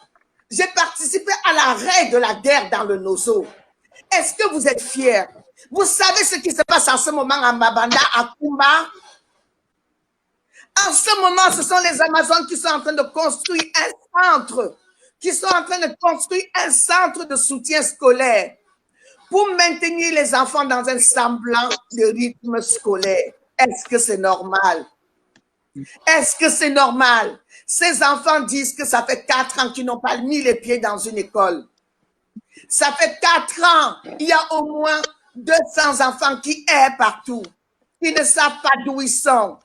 à l'arrêt de la guerre dans le Nozo. Est-ce que vous êtes fiers? Vous savez ce qui se passe en ce moment à Mabanda, à Kumba? En ce moment, ce sont les Amazones qui sont en train de construire un centre, de soutien scolaire pour maintenir les enfants dans un semblant de rythme scolaire. Est-ce que c'est normal? Est-ce que c'est normal? Ces enfants disent que ça fait 4 ans qu'ils n'ont pas mis les pieds dans une école. Ça fait 4 ans, il y a au moins 200 enfants qui errent partout, qui ne savent pas d'où ils sont,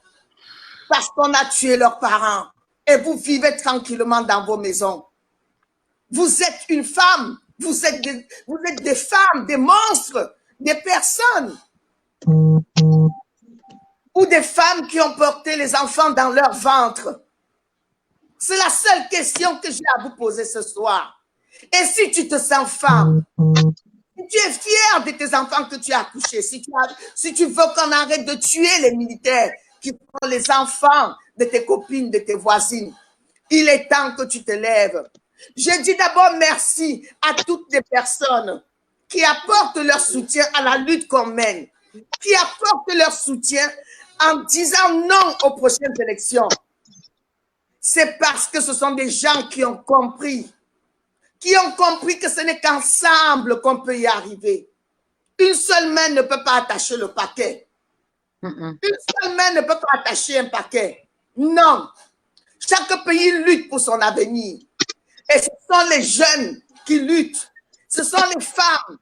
parce qu'on a tué leurs parents. Et vous vivez tranquillement dans vos maisons. Vous êtes une femme, vous êtes des femmes, des monstres, des personnes. Ou des femmes qui ont porté les enfants dans leur ventre. C'est la seule question que j'ai à vous poser ce soir. Et si tu te sens femme, si tu es fière de tes enfants que tu as accouchés, si tu veux qu'on arrête de tuer les militaires qui font les enfants de tes copines, de tes voisines, il est temps que tu te lèves. Je dis d'abord merci à toutes les personnes qui apportent leur soutien à la lutte qu'on mène, qui apportent leur soutien en disant non aux prochaines élections. C'est parce que ce sont des gens qui ont compris que ce n'est qu'ensemble qu'on peut y arriver. Une seule main ne peut pas attacher le paquet. Une seule main ne peut pas attacher un paquet. Non. Chaque pays lutte pour son avenir. Et ce sont les jeunes qui luttent. Ce sont les femmes.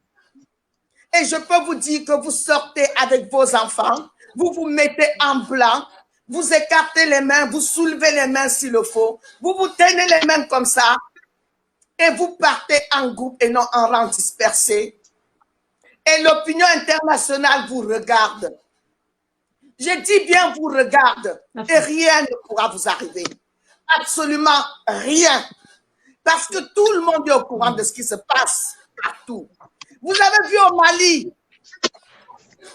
Et je peux vous dire que vous sortez avec vos enfants, vous vous mettez en blanc, vous écartez les mains, vous soulevez les mains s'il le faut, vous vous tenez les mains comme ça, et vous partez en groupe et non en rang dispersé. Et l'opinion internationale vous regarde. Je dis bien, vous regarde et rien ne pourra vous arriver. Absolument rien. Parce que tout le monde est au courant de ce qui se passe partout. Vous avez vu au Mali,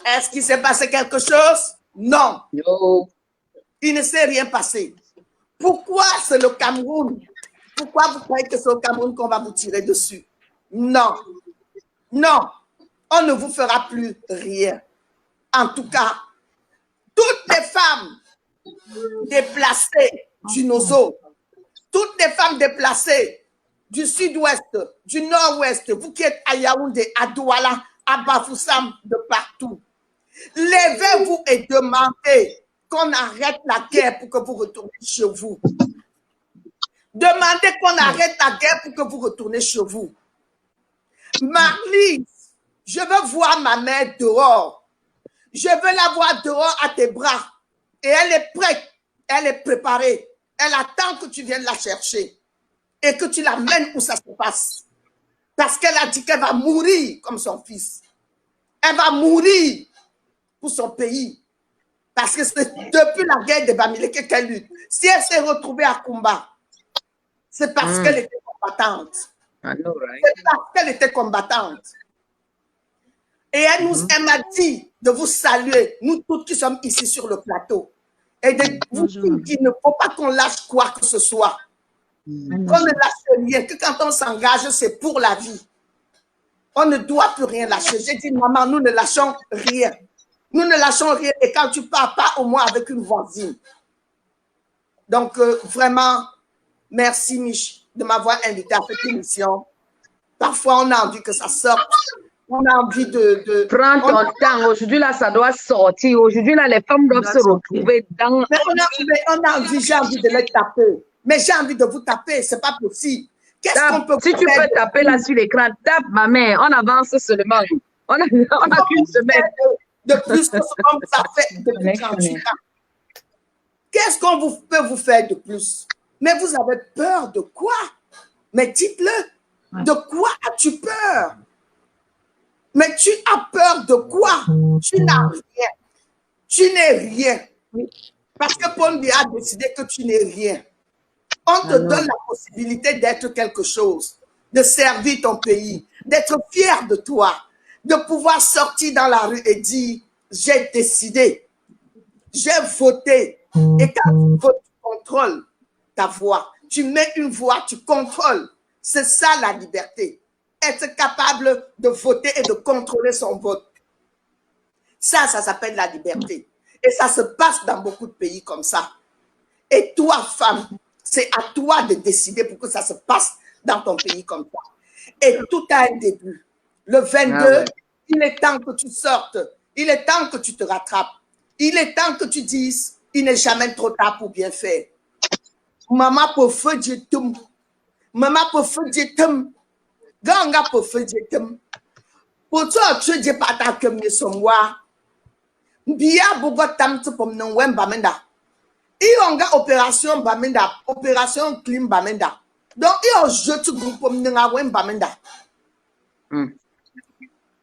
est-ce qu'il s'est passé quelque chose? Non. No. Il ne s'est rien passé. Pourquoi c'est le Cameroun? Pourquoi vous croyez que c'est au Cameroun qu'on va vous tirer dessus? Non. Non. On ne vous fera plus rien. En tout cas, toutes les femmes déplacées du Nozo, toutes les femmes déplacées du sud-ouest, du nord-ouest, vous qui êtes à Yaoundé, à Douala, à Bafoussam, de partout, levez-vous et demandez qu'on arrête la guerre pour que vous retournez chez vous. Demandez qu'on arrête la guerre pour que vous retournez chez vous. Marlise, je veux voir ma mère dehors. Je veux la voir dehors à tes bras. Et elle est prête, elle est préparée. Elle attend que tu viennes la chercher et que tu l'amènes où ça se passe. Parce qu'elle a dit qu'elle va mourir comme son fils. Elle va mourir pour son pays. Parce que c'est depuis la guerre de Bamileke qu'elle lutte. Si elle s'est retrouvée à Kumba, c'est parce qu'elle était combattante. I know, right? C'est parce qu'elle était combattante. Et elle m'a dit de vous saluer, nous tous qui sommes ici sur le plateau. Et de vous dire qu'il ne faut pas qu'on lâche quoi que ce soit. Qu'on ne lâche rien, que quand on s'engage, c'est pour la vie. On ne doit plus rien lâcher. J'ai dit, maman, nous ne lâchons rien. Nous ne lâchons rien. Et quand tu pars, pas au moins avec une voisine. Donc, vraiment, merci, Mich, de m'avoir invité à cette émission. Parfois, on a envie que ça sorte. On a envie de... Prends ton temps. Aujourd'hui, là, ça doit sortir. Aujourd'hui, là, les femmes doivent se retrouver dans... Mais on a envie, j'ai envie de les taper. Mais j'ai envie de vous taper, c'est pas possible. Qu'est-ce qu'on peut Si tu peux taper là sur l'écran, tape, ma mère. On avance seulement. On a qu'une semaine. De plus que ce qu'on vous a fait depuis 38 ans. Qu'est-ce qu'on peut vous faire de plus? Mais vous avez peur de quoi? Mais dites-le. De quoi as-tu peur? Mais tu as peur de quoi? Tu n'as rien. Tu n'es rien. Parce que Pondi a décidé que tu n'es rien. On te donne la possibilité d'être quelque chose, de servir ton pays, d'être fier de toi, de pouvoir sortir dans la rue et dire « j'ai décidé, j'ai voté ». Et quand tu votes, tu contrôles ta voix. Tu mets une voix, tu contrôles. C'est ça la liberté. Être capable de voter et de contrôler son vote. Ça s'appelle la liberté. Et ça se passe dans beaucoup de pays comme ça. Et toi, femme, c'est à toi de décider pour que ça se passe dans ton pays comme ça. Et tout a un début. Le 22, il est temps que tu sortes. Il est temps que tu te rattrapes. Il est temps que tu dises, il n'est jamais trop tard pour bien faire. Maman pour feu Dieu tum. Maman pour feu Dieu tum. Ganga pour feu Dieu tum. Pour toi, tu dis pas ta que me somwa. Bia bogo tam tu pom non wem bamenda. Ionga opération bamenda, opération clim bamenda. Donc io je tu groupe pom nga wem bamenda.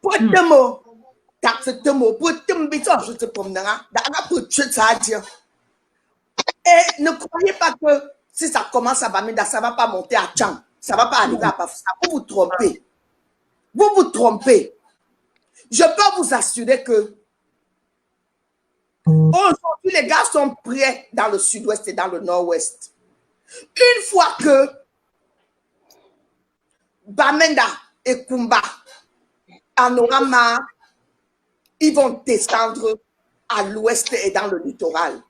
Pour temo, taxe temo, pour tembito je te pom nga, daga pour tu ça dire. Et ne croyez pas que si ça commence à bamenda, ça va pas monter à Tchang. Ça va pas arriver à Bafoussa. Vous vous trompez. Vous vous trompez. Je peux vous assurer que aujourd'hui, les gars sont prêts dans le sud-ouest et dans le nord-ouest. Une fois que Bamenda et Kumba en aura marre, ils vont descendre à l'ouest et dans le littoral.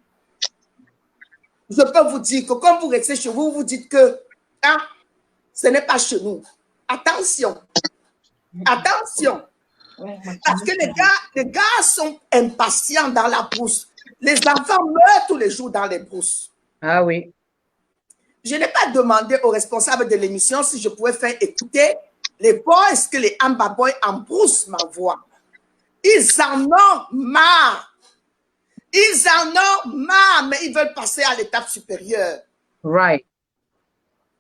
Je peux vous dire que quand vous restez chez vous, vous dites que hein, ce n'est pas chez nous. Attention. Attention. Parce que les gars sont impatients dans la brousse. Les enfants meurent tous les jours dans les brousses. Ah oui. Je n'ai pas demandé aux responsables de l'émission si je pouvais faire écouter les boys que les Amba Boys en brousse m'envoient. Ils en ont marre. Ils en ont marre, mais ils veulent passer à l'étape supérieure. Right.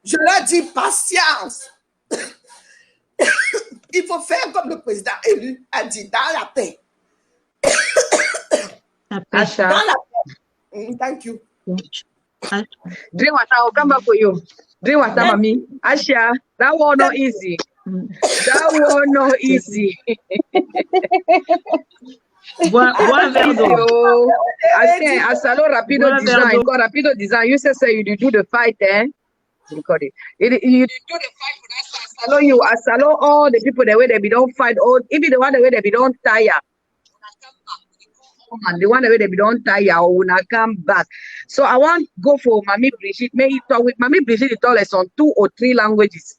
Je leur dis patience. Il faut faire comme le président élu a dit, dans la paix. Asha. Dans la... Thank you. Drink water, I'll come back for you. Drink water, mommy. Asha, that one not easy. That one not easy. Bois un verre d'eau. Asalo Rapido Design. Called Rapido Design. You say you do the fight, eh? Record it. You do the fight for that. Asalo all the people the way they be don't fight, all even the one the way they be don't tire. The one the way they be don't tire or when I come back. So I want go for Mami Brigitte. May you talk with Mami Brigitte. It all is on 2 or 3 languages.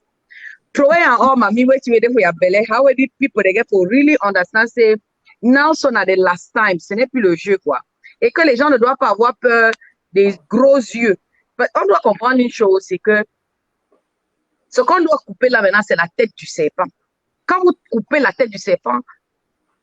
Throw in all Mami wait for your belly. How did people they get for really understand say now so na the last time, ce n'est plus le jeu quoi. Et que les gens ne doivent pas avoir peur des gros yeux. Mais on doit comprendre une chose, c'est que ce qu'on doit couper là maintenant, c'est la tête du serpent. Quand vous coupez la tête du serpent,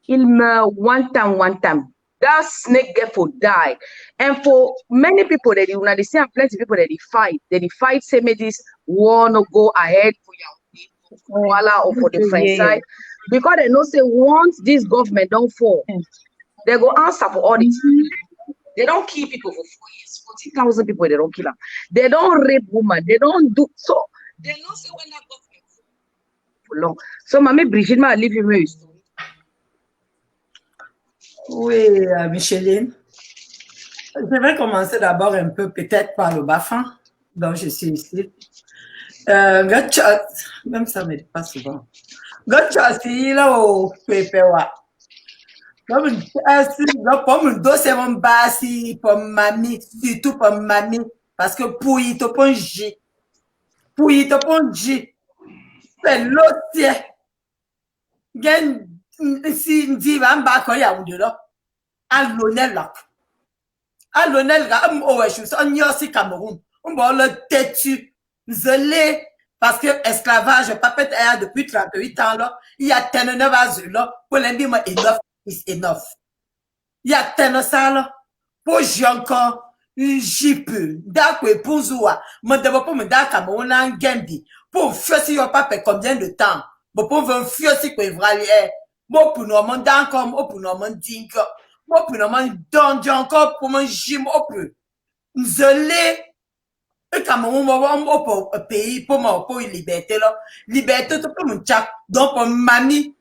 il meurt one time. That snake get for die. And for many people, they do not see plenty of people that they fight. They fight, say, me this want to go ahead for your voila or for the French side. Because they know say once this government don't fall, they go answer for all this. They don't kill people for 4 years, 40,000 people, they don't kill them. They don't rape women, they don't do so. They know say when that government for long. So Mami Brigitte m'a leave you a story. Oui, Micheline. Je vais commencer d'abord un peu peut-être par le bas-fond, donc je suis ici. Même ça ne m'aide pas souvent. Gotcha, là au Pépewa. Comme un dossier, mon bassi, pour mamie, surtout pour mamie, parce que pour y te ponger, c'est l'autre. Gen, si dit, va m'bako ya ou de là, à l'honneur là. À l'honneur là, on y a aussi Cameroun. On va le têtu, zélé. Parce que esclavage, papa est depuis 38 ans là, il y a tellement de là, pour l'aider, moi, enough is enough. Il y a tellement ça là, pour j'ai encore, j'y peux, d'accord, pour zoua, moi, d'abord, pour me dire qu'à mon gambi, pour faire si on papa combien de temps, bon, pour faire si qu'on va aller, bon, pour nous, mon d'accord, bon, pour nous, mon dingue, bon, pour nous, mon donjon encore, pour mon gym, on peut, zélé. Et Cameroun, pour un pays, pour une liberté, là. Liberté, tout pour mon tchak. Donc, pour mamie,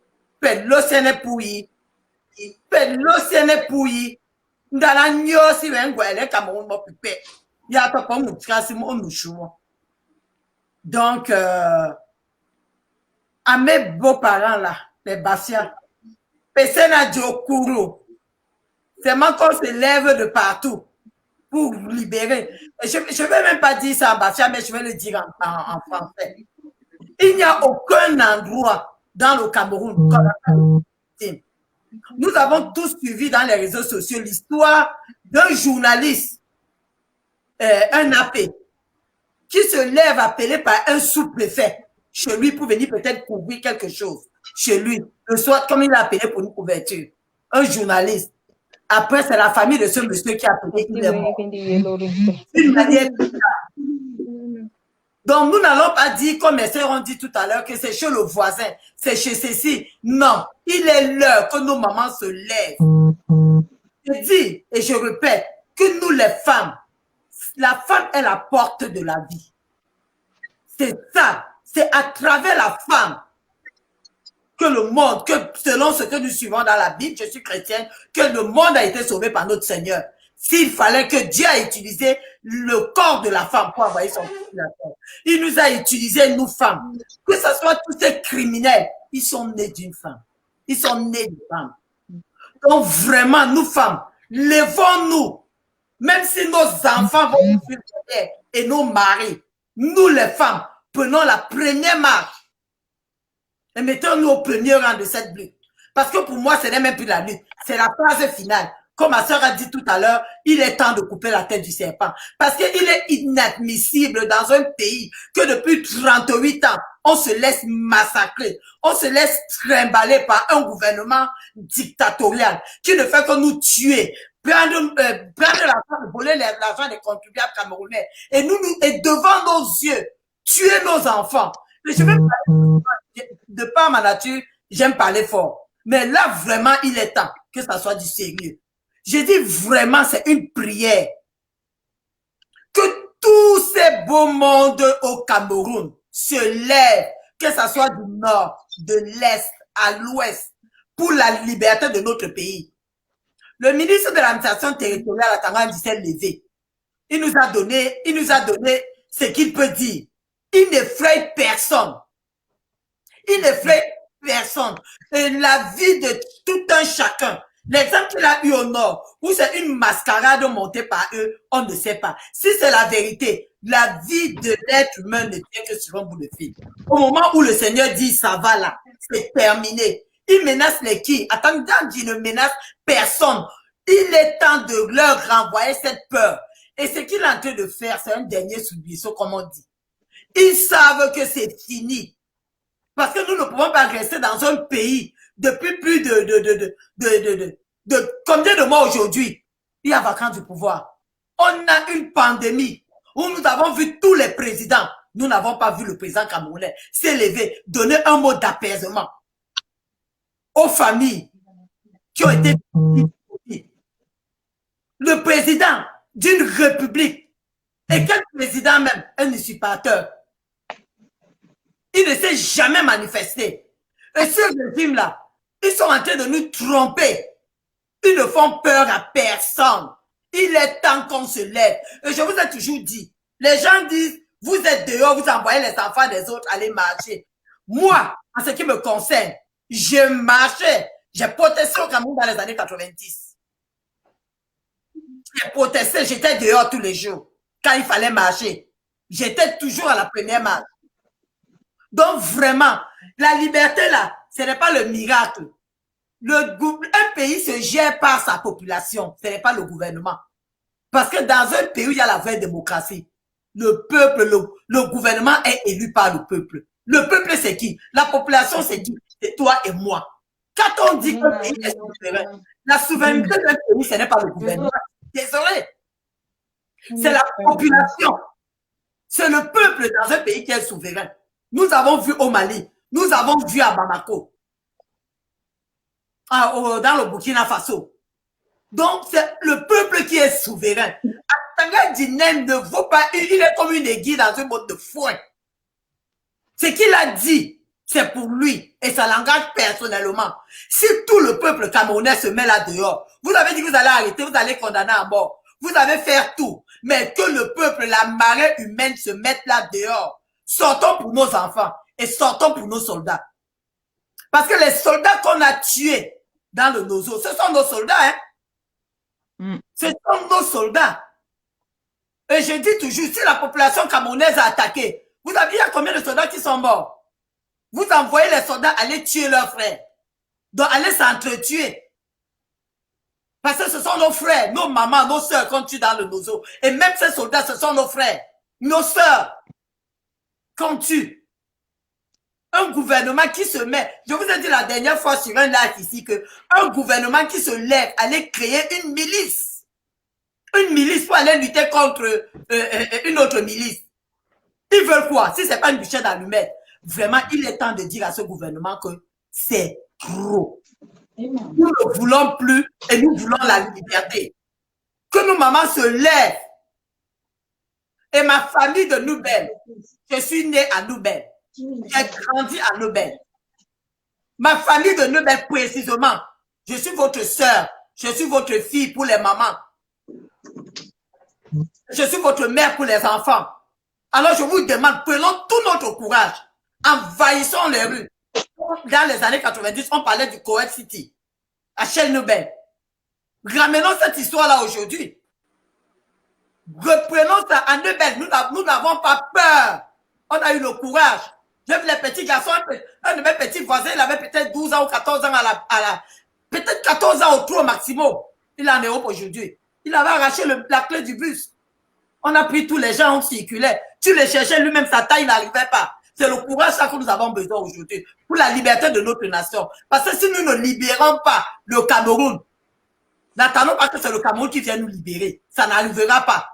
l'océan pouilly. L'océan pouilly. Dans la nuit, si vous avez Cameroun, mon pépé. Il y a pas mon tchak, si mon nous donc, à mes beaux-parents, là, les Bassia, personne n'a dit au courroux. C'est moi qu'on se lève de partout pour libérer. Je ne vais même pas dire ça en Bafia, mais je vais le dire en français. Il n'y a aucun endroit dans le Cameroun comme la. Nous avons tous suivi dans les réseaux sociaux l'histoire d'un journaliste, un AP, qui se lève appelé par un sous-préfet chez lui pour venir peut-être couvrir quelque chose chez lui. Le soir, comme il a appelé pour une couverture. Un journaliste. Après, c'est la famille de ce monsieur qui a appelé. Il est mort. D'une manière bizarre. Donc, nous n'allons pas dire, comme mes sœurs ont dit tout à l'heure, que c'est chez le voisin, c'est chez ceci. Non, il est l'heure que nos mamans se lèvent. Je dis, et je répète, que nous les femmes, la femme est la porte de la vie. C'est ça, c'est à travers la femme que le monde, que selon ce que nous suivons dans la Bible, je suis chrétienne, que le monde a été sauvé par notre Seigneur. S'il fallait que Dieu a utilisé le corps de la femme pour envoyer son fils sur la terre, il nous a utilisé, nous femmes. Que ce soit tous ces criminels, ils sont nés d'une femme. Ils sont nés d'une femme. Donc vraiment, nous femmes, levons-nous. Même si nos enfants vont nous suivre et nos maris, nous les femmes, prenons la première marche. Et mettons-nous au premier rang de cette lutte. Parce que pour moi, ce n'est même plus la lutte. C'est la phase finale. Comme ma soeur a dit tout à l'heure, il est temps de couper la tête du serpent. Parce qu'il est inadmissible dans un pays que depuis 38 ans, on se laisse massacrer. On se laisse trimballer par un gouvernement dictatorial qui ne fait que nous tuer. Prendre l'argent, voler l'argent des contribuables camerounais. Et et devant nos yeux, tuer nos enfants. Et je vais parler de par ma nature, j'aime parler fort. Mais là, vraiment, il est temps que ça soit du sérieux. Je dis vraiment, c'est une prière. Que tous ces beaux mondes au Cameroun se lèvent, que ce soit du nord, de l'est, à l'ouest, pour la liberté de notre pays. Le ministre de l'administration territoriale a tendance à s'est levé. Il nous a donné ce qu'il peut dire. Il n'effraie personne. Il n'effraie personne. Et la vie de tout un chacun. L'exemple qu'il a eu au nord, où c'est une mascarade montée par eux, on ne sait pas. Si c'est la vérité, la vie de l'être humain ne tient que sur un bout de fil. Au moment où le Seigneur dit, ça va là, c'est terminé. Il menace les qui? Attends, il ne menace personne. Il est temps de leur renvoyer cette peur. Et ce qu'il est en train de faire, c'est un dernier soubresaut, comme on dit. Ils savent que c'est fini. Parce que nous ne pouvons pas rester dans un pays depuis plus de combien de mois aujourd'hui? Il y a vacance du pouvoir. On a une pandémie où nous avons vu tous les présidents. Nous n'avons pas vu le président camerounais s'élever, donner un mot d'apaisement aux familles qui ont été... Le président d'une république, et quel président même, un usurpateur, il ne s'est jamais manifesté. Et ce régime-là, ils sont en train de nous tromper. Ils ne font peur à personne. Il est temps qu'on se lève. Et je vous ai toujours dit, les gens disent, vous êtes dehors, vous envoyez les enfants des autres aller marcher. Moi, en ce qui me concerne, je marchais. J'ai protesté au Cameroun dans les années 90. J'ai protesté, j'étais dehors tous les jours. Quand il fallait marcher, j'étais toujours à la première marche. Donc vraiment, la liberté là, ce n'est pas le miracle. Un pays se gère par sa population, ce n'est pas le gouvernement. Parce que dans un pays où il y a la vraie démocratie, le peuple, le gouvernement est élu par le peuple. Le peuple, c'est qui? La population, c'est qui? C'est toi et moi. Quand on dit qu'un pays est souverain, la souveraineté d'un pays, ce n'est pas le gouvernement. Désolé. C'est la population. C'est le peuple dans un pays qui est souverain. Nous avons vu au Mali, nous avons vu à Bamako, dans le Burkina Faso. Donc, c'est le peuple qui est souverain. Atanga Dinem ne vaut pas, il est comme une aiguille dans un mode de foin. Ce qu'il a dit, c'est pour lui et ça l'engage personnellement. Si tout le peuple camerounais se met là dehors, vous avez dit que vous allez arrêter, vous allez condamner à mort. Vous allez faire tout. Mais que le peuple, la marée humaine se mette là dehors. Sortons pour nos enfants et sortons pour nos soldats. Parce que les soldats qu'on a tués dans le Nozo, ce sont nos soldats, hein. Ce sont nos soldats. Et je dis toujours, si la population camerounaise a attaqué, vous avez vu combien de soldats qui sont morts? Vous envoyez les soldats aller tuer leurs frères. Donc, aller s'entretuer. Parce que ce sont nos frères, nos mamans, nos soeurs qu'on tue dans le Nozo. Et même ces soldats, ce sont nos frères, nos soeurs qu'on tue. Un gouvernement qui se met, je vous ai dit la dernière fois sur un live ici que un gouvernement qui se lève allait créer une milice. Une milice pour aller lutter contre une autre milice. Ils veulent quoi? Si c'est pas une bûchette d'allumettes, vraiment, il est temps de dire à ce gouvernement que c'est trop. Nous ne voulons plus et nous voulons la liberté. Que nos mamans se lèvent. Et ma famille de Noubel, je suis née à Noubel. J'ai grandi à Noubel. Ma famille de Noubel précisément, je suis votre soeur, je suis votre fille pour les mamans. Je suis votre mère pour les enfants. Alors je vous demande, prenons tout notre courage, envahissons les rues. Dans les années 90, on parlait du Koweït City, à Chez-Noubel. Ramenons cette histoire-là aujourd'hui. Reprenons ça à Noubel. Nous n'avons pas peur. On a eu le courage. J'ai vu les petits garçons, un de mes petits voisins, il avait peut-être 12 ans ou 14 ans peut-être 14 ans au trop maximum. Il est en Europe aujourd'hui. Il avait arraché la clé du bus. On a pris tous les gens, on circulait. Tu les cherchais, lui-même, sa taille n'arrivait pas. C'est le courage ça que nous avons besoin aujourd'hui pour la liberté de notre nation. Parce que si nous ne libérons pas le Cameroun, n'attendons pas que c'est le Cameroun qui vienne nous libérer. Ça n'arrivera pas.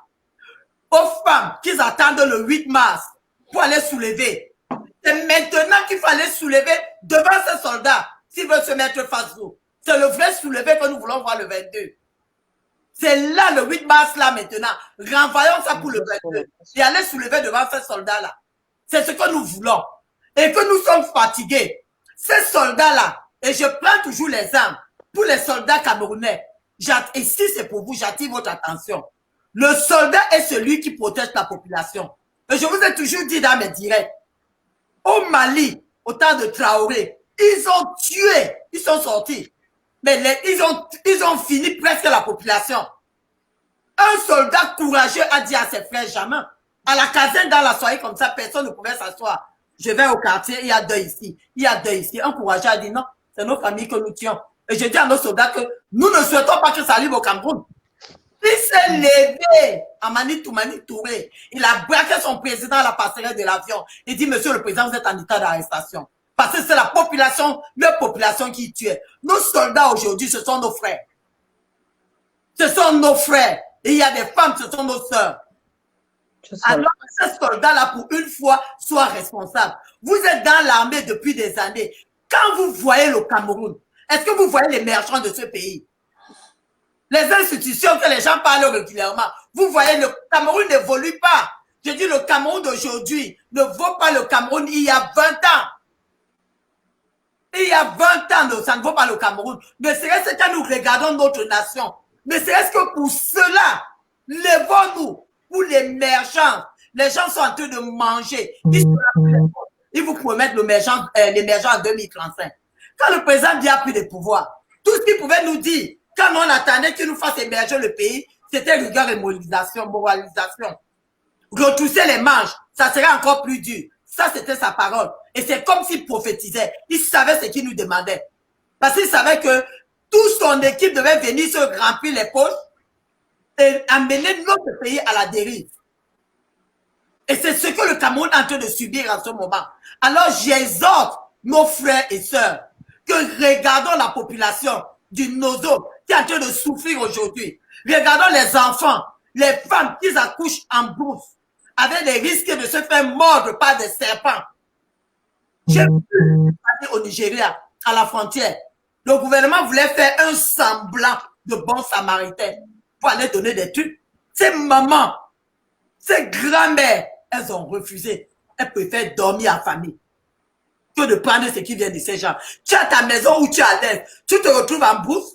Aux femmes qui attendent le 8 mars pour aller soulever, c'est maintenant qu'il faut aller soulever devant ces soldats s'ils veulent se mettre face à nous. C'est le vrai soulever que nous voulons voir le 22. C'est là le 8 mars, là, maintenant. Renvoyons ça pour le 22. Et aller soulever devant ces soldats-là. C'est ce que nous voulons. Et que nous sommes fatigués. Ces soldats-là, et je prends toujours les armes pour les soldats camerounais. Et si c'est pour vous, j'attire votre attention. Le soldat est celui qui protège la population. Et je vous ai toujours dit dans mes directs, au Mali, au temps de Traoré, ils ont tué, ils sont sortis. Mais ils ont fini presque la population. Un soldat courageux a dit à ses frères, jamais, à la caserne dans la soirée comme ça, personne ne pouvait s'asseoir. Je vais au quartier, il y a deux ici, il y a deux ici. Un courageux a dit non, c'est nos familles que nous tuons. Et je dis à nos soldats que nous ne souhaitons pas que ça arrive au Cameroun. Il s'est levé à Toumani Touré. Il a braqué son président à la passerelle de l'avion. Il dit, monsieur le président, vous êtes en état d'arrestation. Parce que c'est la population qui tue. Nos soldats aujourd'hui, ce sont nos frères. Ce sont nos frères. Et il y a des femmes, ce sont nos sœurs. Alors que ces soldats-là, pour une fois, soient responsables. Vous êtes dans l'armée depuis des années. Quand vous voyez le Cameroun, est-ce que vous voyez l'émergence de ce pays? Les institutions que les gens parlent régulièrement, vous voyez, le Cameroun n'évolue pas. Je dis, le Cameroun d'aujourd'hui ne vaut pas le Cameroun il y a 20 ans. Il y a 20 ans, ça ne vaut pas le Cameroun. Ne serait-ce que quand nous regardons notre nation, ne serait-ce que pour cela, levons-nous pour l'émergence. Les gens sont en train de manger. Ils vous promettent l'émergence en 2035. Quand le président Biya a pris le pouvoir, tout ce qu'il pouvait nous dire, quand on attendait qu'il nous fasse émerger le pays, c'était rigueur et moralisation. Retrousser les manches, ça serait encore plus dur. Ça, c'était sa parole. Et c'est comme s'il prophétisait. Il savait ce qu'il nous demandait. Parce qu'il savait que toute son équipe devait venir se remplir les poches et amener notre pays à la dérive. Et c'est ce que le Cameroun est en train de subir en ce moment. Alors, j'exhorte nos frères et sœurs que regardons la population du Nozo qui est en train de souffrir aujourd'hui. Regardons les enfants, les femmes qui accouchent en bourse avec des risques de se faire mordre par des serpents. J'ai vu au Nigeria, à la frontière, le gouvernement voulait faire un semblant de bon samaritain pour aller donner des trucs. Ces mamans, ces grand-mères, elles ont refusé. Elles préfèrent dormir en famille que de prendre ce qui vient de ces gens. Tu as ta maison où tu es à l'aise, tu te retrouves en bourse,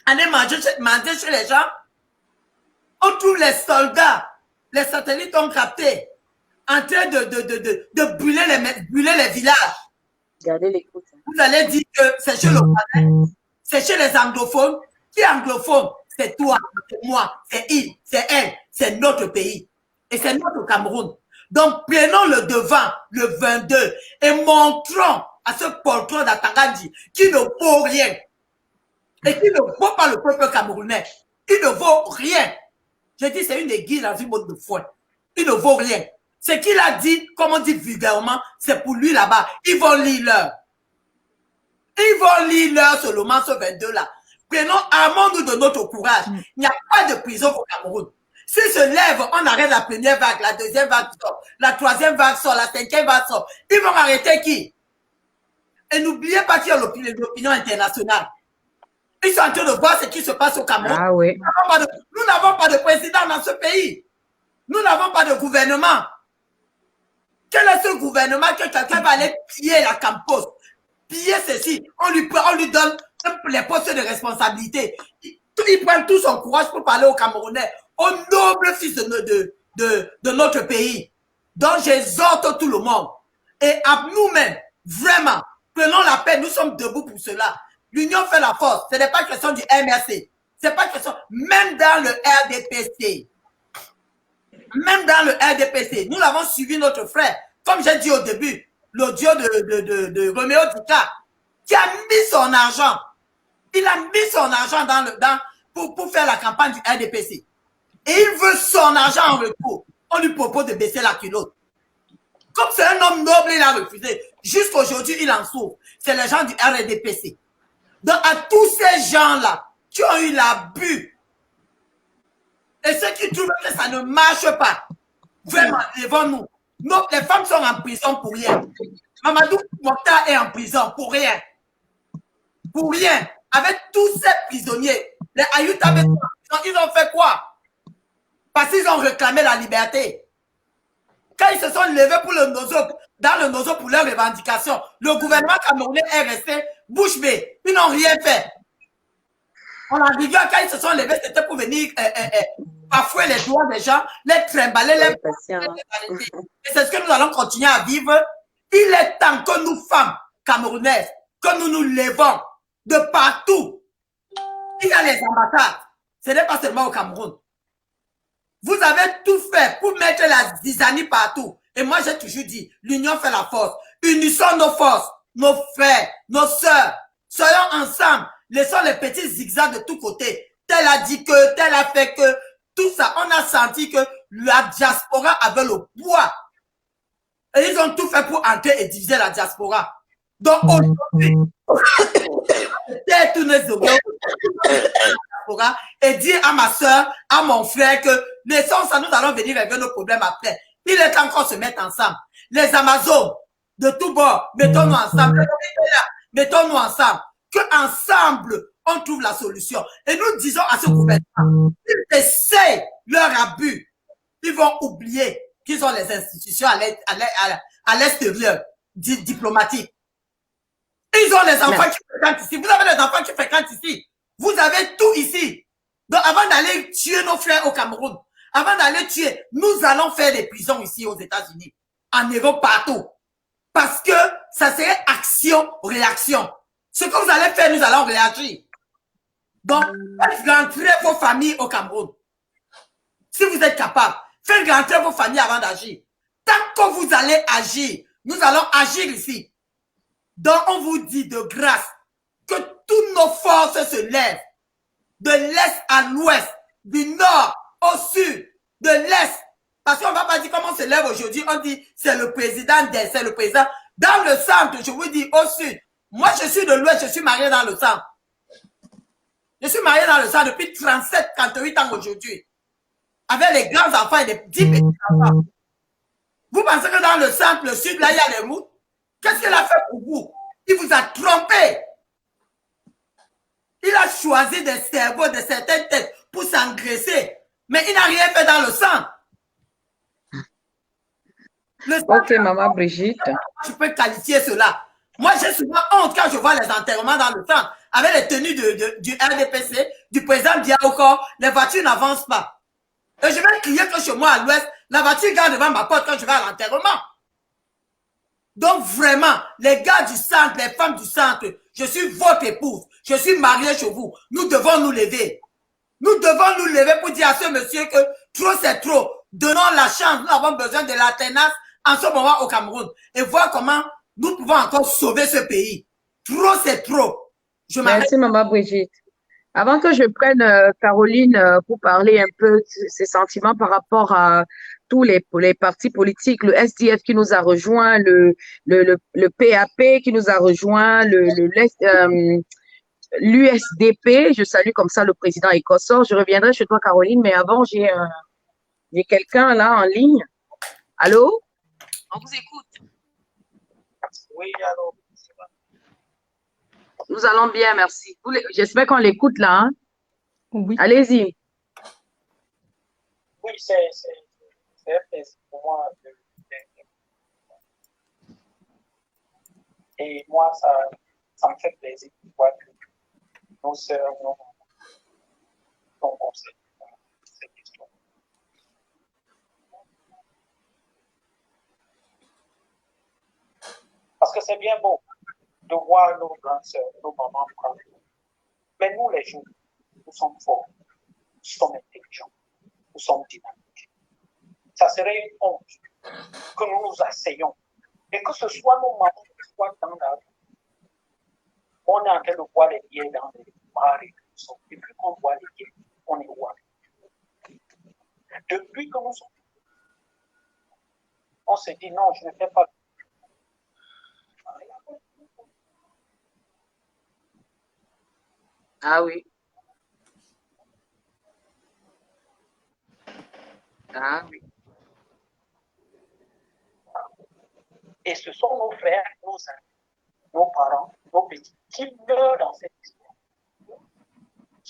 aller manger chez les gens. On trouve les soldats, les satellites ont capté, en train de brûler les villages. Regardez les côtes. Vous allez dire que c'est chez le Canada, c'est chez les anglophones. Qui est anglophone? C'est toi, c'est moi, c'est il, c'est elle, c'est notre pays. Et c'est notre Cameroun. Donc, prenons le devant, le 22, et montrons à ce poltron d'Atangandi qui ne vaut rien. Et qui ne vaut pas le peuple camerounais. Il ne vaut rien. Je dis, c'est une aiguille dans une botte de foin. Il ne vaut rien. Ce qu'il a dit, comme on dit vulgairement, c'est pour lui là-bas. Ils vont lire l'heure. Ils vont lire l'heure seulement ce 22-là. Prenons, armons-nous de notre courage. Il n'y a pas de prison au Cameroun. S'ils se lèvent, on arrête la première vague, la deuxième vague sort, la troisième vague sort, la cinquième vague sort. Ils vont arrêter qui? Et n'oubliez pas qu'il y a l'opinion internationale. Ils sont en train de voir ce qui se passe au Cameroun. Ah oui. Nous n'avons pas de président dans ce pays. Nous n'avons pas de gouvernement. Quel est ce gouvernement que quelqu'un va aller piller la Campos, piller ceci, on lui donne les postes de responsabilité. Il prend tout son courage pour parler aux Camerounais, aux nobles fils de notre pays. Donc j'exhorte tout le monde. Et à nous-mêmes, vraiment, prenons la paix, nous sommes debout pour cela. L'union fait la force. Ce n'est pas question du MRC. C'est pas question, même dans le RDPC. Même dans le RDPC, nous avons suivi notre frère. Comme j'ai dit au début, l'audio de Roméo Dika, qui a mis son argent. Il a mis son argent pour faire la campagne du RDPC. Et il veut son argent en retour. On lui propose de baisser la culotte. Comme c'est un homme noble, il a refusé. Jusqu'aujourd'hui, il en souffre. C'est les gens du RDPC. Donc, à tous ces gens-là qui ont eu l'abus, et ceux qui trouvent que ça ne marche pas, vraiment, levons-nous. Les femmes sont en prison pour rien. Mamadou Mokhtar est en prison pour rien. Pour rien. Avec tous ces prisonniers, les Ayuta sont en Non, ils ont fait quoi? Parce qu'ils ont réclamé la liberté. Quand ils se sont levés pour le Nozo, dans le Nozo pour leurs revendications, le gouvernement camerounais est resté bouche bée. Ils n'ont rien fait. On a dit quand ils se sont levés, c'était pour venir bafouer les droits des gens, les trimballer, les... Et c'est ce que nous allons continuer à vivre. Il est temps que nous, femmes camerounaises, que nous nous levons de partout. Il y a les ambassades. Ce n'est pas seulement au Cameroun. Vous avez tout fait pour mettre la zizanie partout. Et moi, j'ai toujours dit, l'union fait la force. Unissons nos forces, nos frères, nos sœurs. Soyons ensemble. Laissons les petits zigzags de tous côtés. Tel a dit que, tel a fait que. Tout ça, on a senti que la diaspora avait le poids. Et ils ont tout fait pour entrer et diviser la diaspora. Donc, aujourd'hui, et dire à ma soeur, à mon frère que laissons ça, nous allons venir régler nos problèmes après. Il est temps qu'on se mette ensemble. Les Amazones, de tous bords, mettons-nous ensemble. Mettons-nous ensemble. Que ensemble, on trouve la solution. Et nous disons à ce gouvernement, ils essayent leur abus. Ils vont oublier qu'ils ont les institutions à l'extérieur, diplomatiques. Ils ont les enfants qui fréquentent ici. Vous avez les enfants qui fréquentent ici. Vous avez tout ici. Donc, avant d'aller tuer nos frères au Cameroun, avant d'aller tuer, nous allons faire des prisons ici aux États-Unis, en Europe, partout. Parce que ça serait action-réaction. Ce que vous allez faire, nous allons réagir. Donc, faites rentrer vos familles au Cameroun. Si vous êtes capable, faites rentrer vos familles avant d'agir. Tant que vous allez agir, nous allons agir ici. Donc, on vous dit de grâce que toutes nos forces se lèvent. De l'est à l'ouest, du nord au sud, de l'est. Parce qu'on ne va pas dire comment on se lève aujourd'hui. On dit c'est le président c'est le président. Dans le centre, je vous dis au sud. Moi, je suis de l'ouest, je suis marié dans le centre. Je suis marié dans le centre depuis 37, 38 ans aujourd'hui. Avec les grands enfants et les petits enfants. Vous pensez que dans le centre, le sud, là, il y a les routes? Qu'est-ce qu'il a fait pour vous? Il vous a trompé. Il a choisi des cerveaux, de certaines têtes pour s'engraisser. Mais il n'a rien fait dans le sang. Ok, maman Brigitte. Je peux qualifier cela. Moi, j'ai souvent honte quand je vois les enterrements dans le sang, avec les tenues du RDPC, du président Biaoko, les voitures n'avancent pas. Et je vais crier que chez moi à l'ouest, la voiture garde devant ma porte quand je vais à l'enterrement. Donc vraiment, les gars du centre, les femmes du centre, je suis votre épouse, je suis mariée chez vous. Nous devons nous lever. Nous devons nous lever pour dire à ce monsieur que trop c'est trop. Donnons la chance, nous avons besoin de la tenace en ce moment au Cameroun et voir comment nous pouvons encore sauver ce pays. Trop c'est trop. Merci maman Brigitte. Avant que je prenne Caroline pour parler un peu de ses sentiments par rapport à tous les partis politiques, le SDF qui nous a rejoint, le PAP qui nous a rejoint, l'USDP, je salue comme ça le président écossais. Je reviendrai chez toi Caroline, mais avant j'ai quelqu'un là en ligne. Allô? On vous écoute. Oui, allô. Nous allons bien, merci. J'espère qu'on l'écoute là. Hein? Oui. Allez-y. Oui, c'est un plaisir pour moi. Et moi, ça me fait plaisir de voir que nos sœurs, nos conseils cette question. Parce que c'est bien beau de voir nos grandes sœurs, nos mamans prendre. Mais nous, les jeunes, nous sommes forts, nous sommes intelligents, nous sommes dynamiques. Ça serait une honte que nous nous asseyons et que ce soit nos mamans qui soient dans la rue. On est en train de voir les liens dans les bars et tout ça. Depuis qu'on voit les liens, on est roi. Depuis que nous sommes, on se dit non, je ne fais pas. Ah oui. Ah oui. Et ce sont nos frères, nos amis, nos parents, nos petits qui meurent dans cette histoire.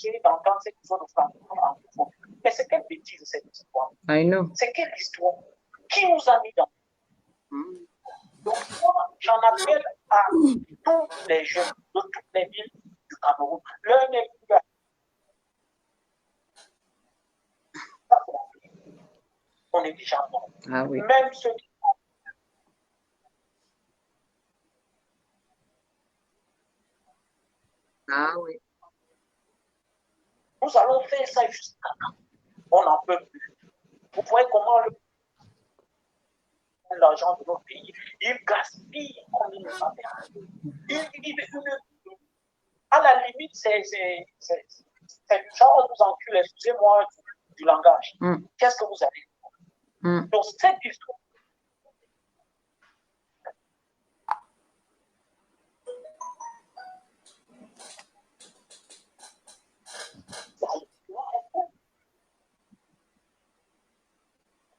habitués d'entendre cette histoire de francophone anglophone. Mais c'est quelle bêtise cette histoire? I know. C'est quelle histoire? Qui nous a mis dans? Donc, moi, j'en appelle à tous les jeunes de toutes les villes du Cameroun. L'un n'est plus là. On est déjà mort. Ah oui. Même ceux qui... Ah oui. Nous allons faire ça jusqu'à quand? On n'en peut plus. Vous voyez comment l'argent de notre pays, il gaspille comme il ne va faire. À la limite, c'est du genre, on nous encule, excusez-moi du langage. Qu'est-ce que vous avez? Donc, cette histoire.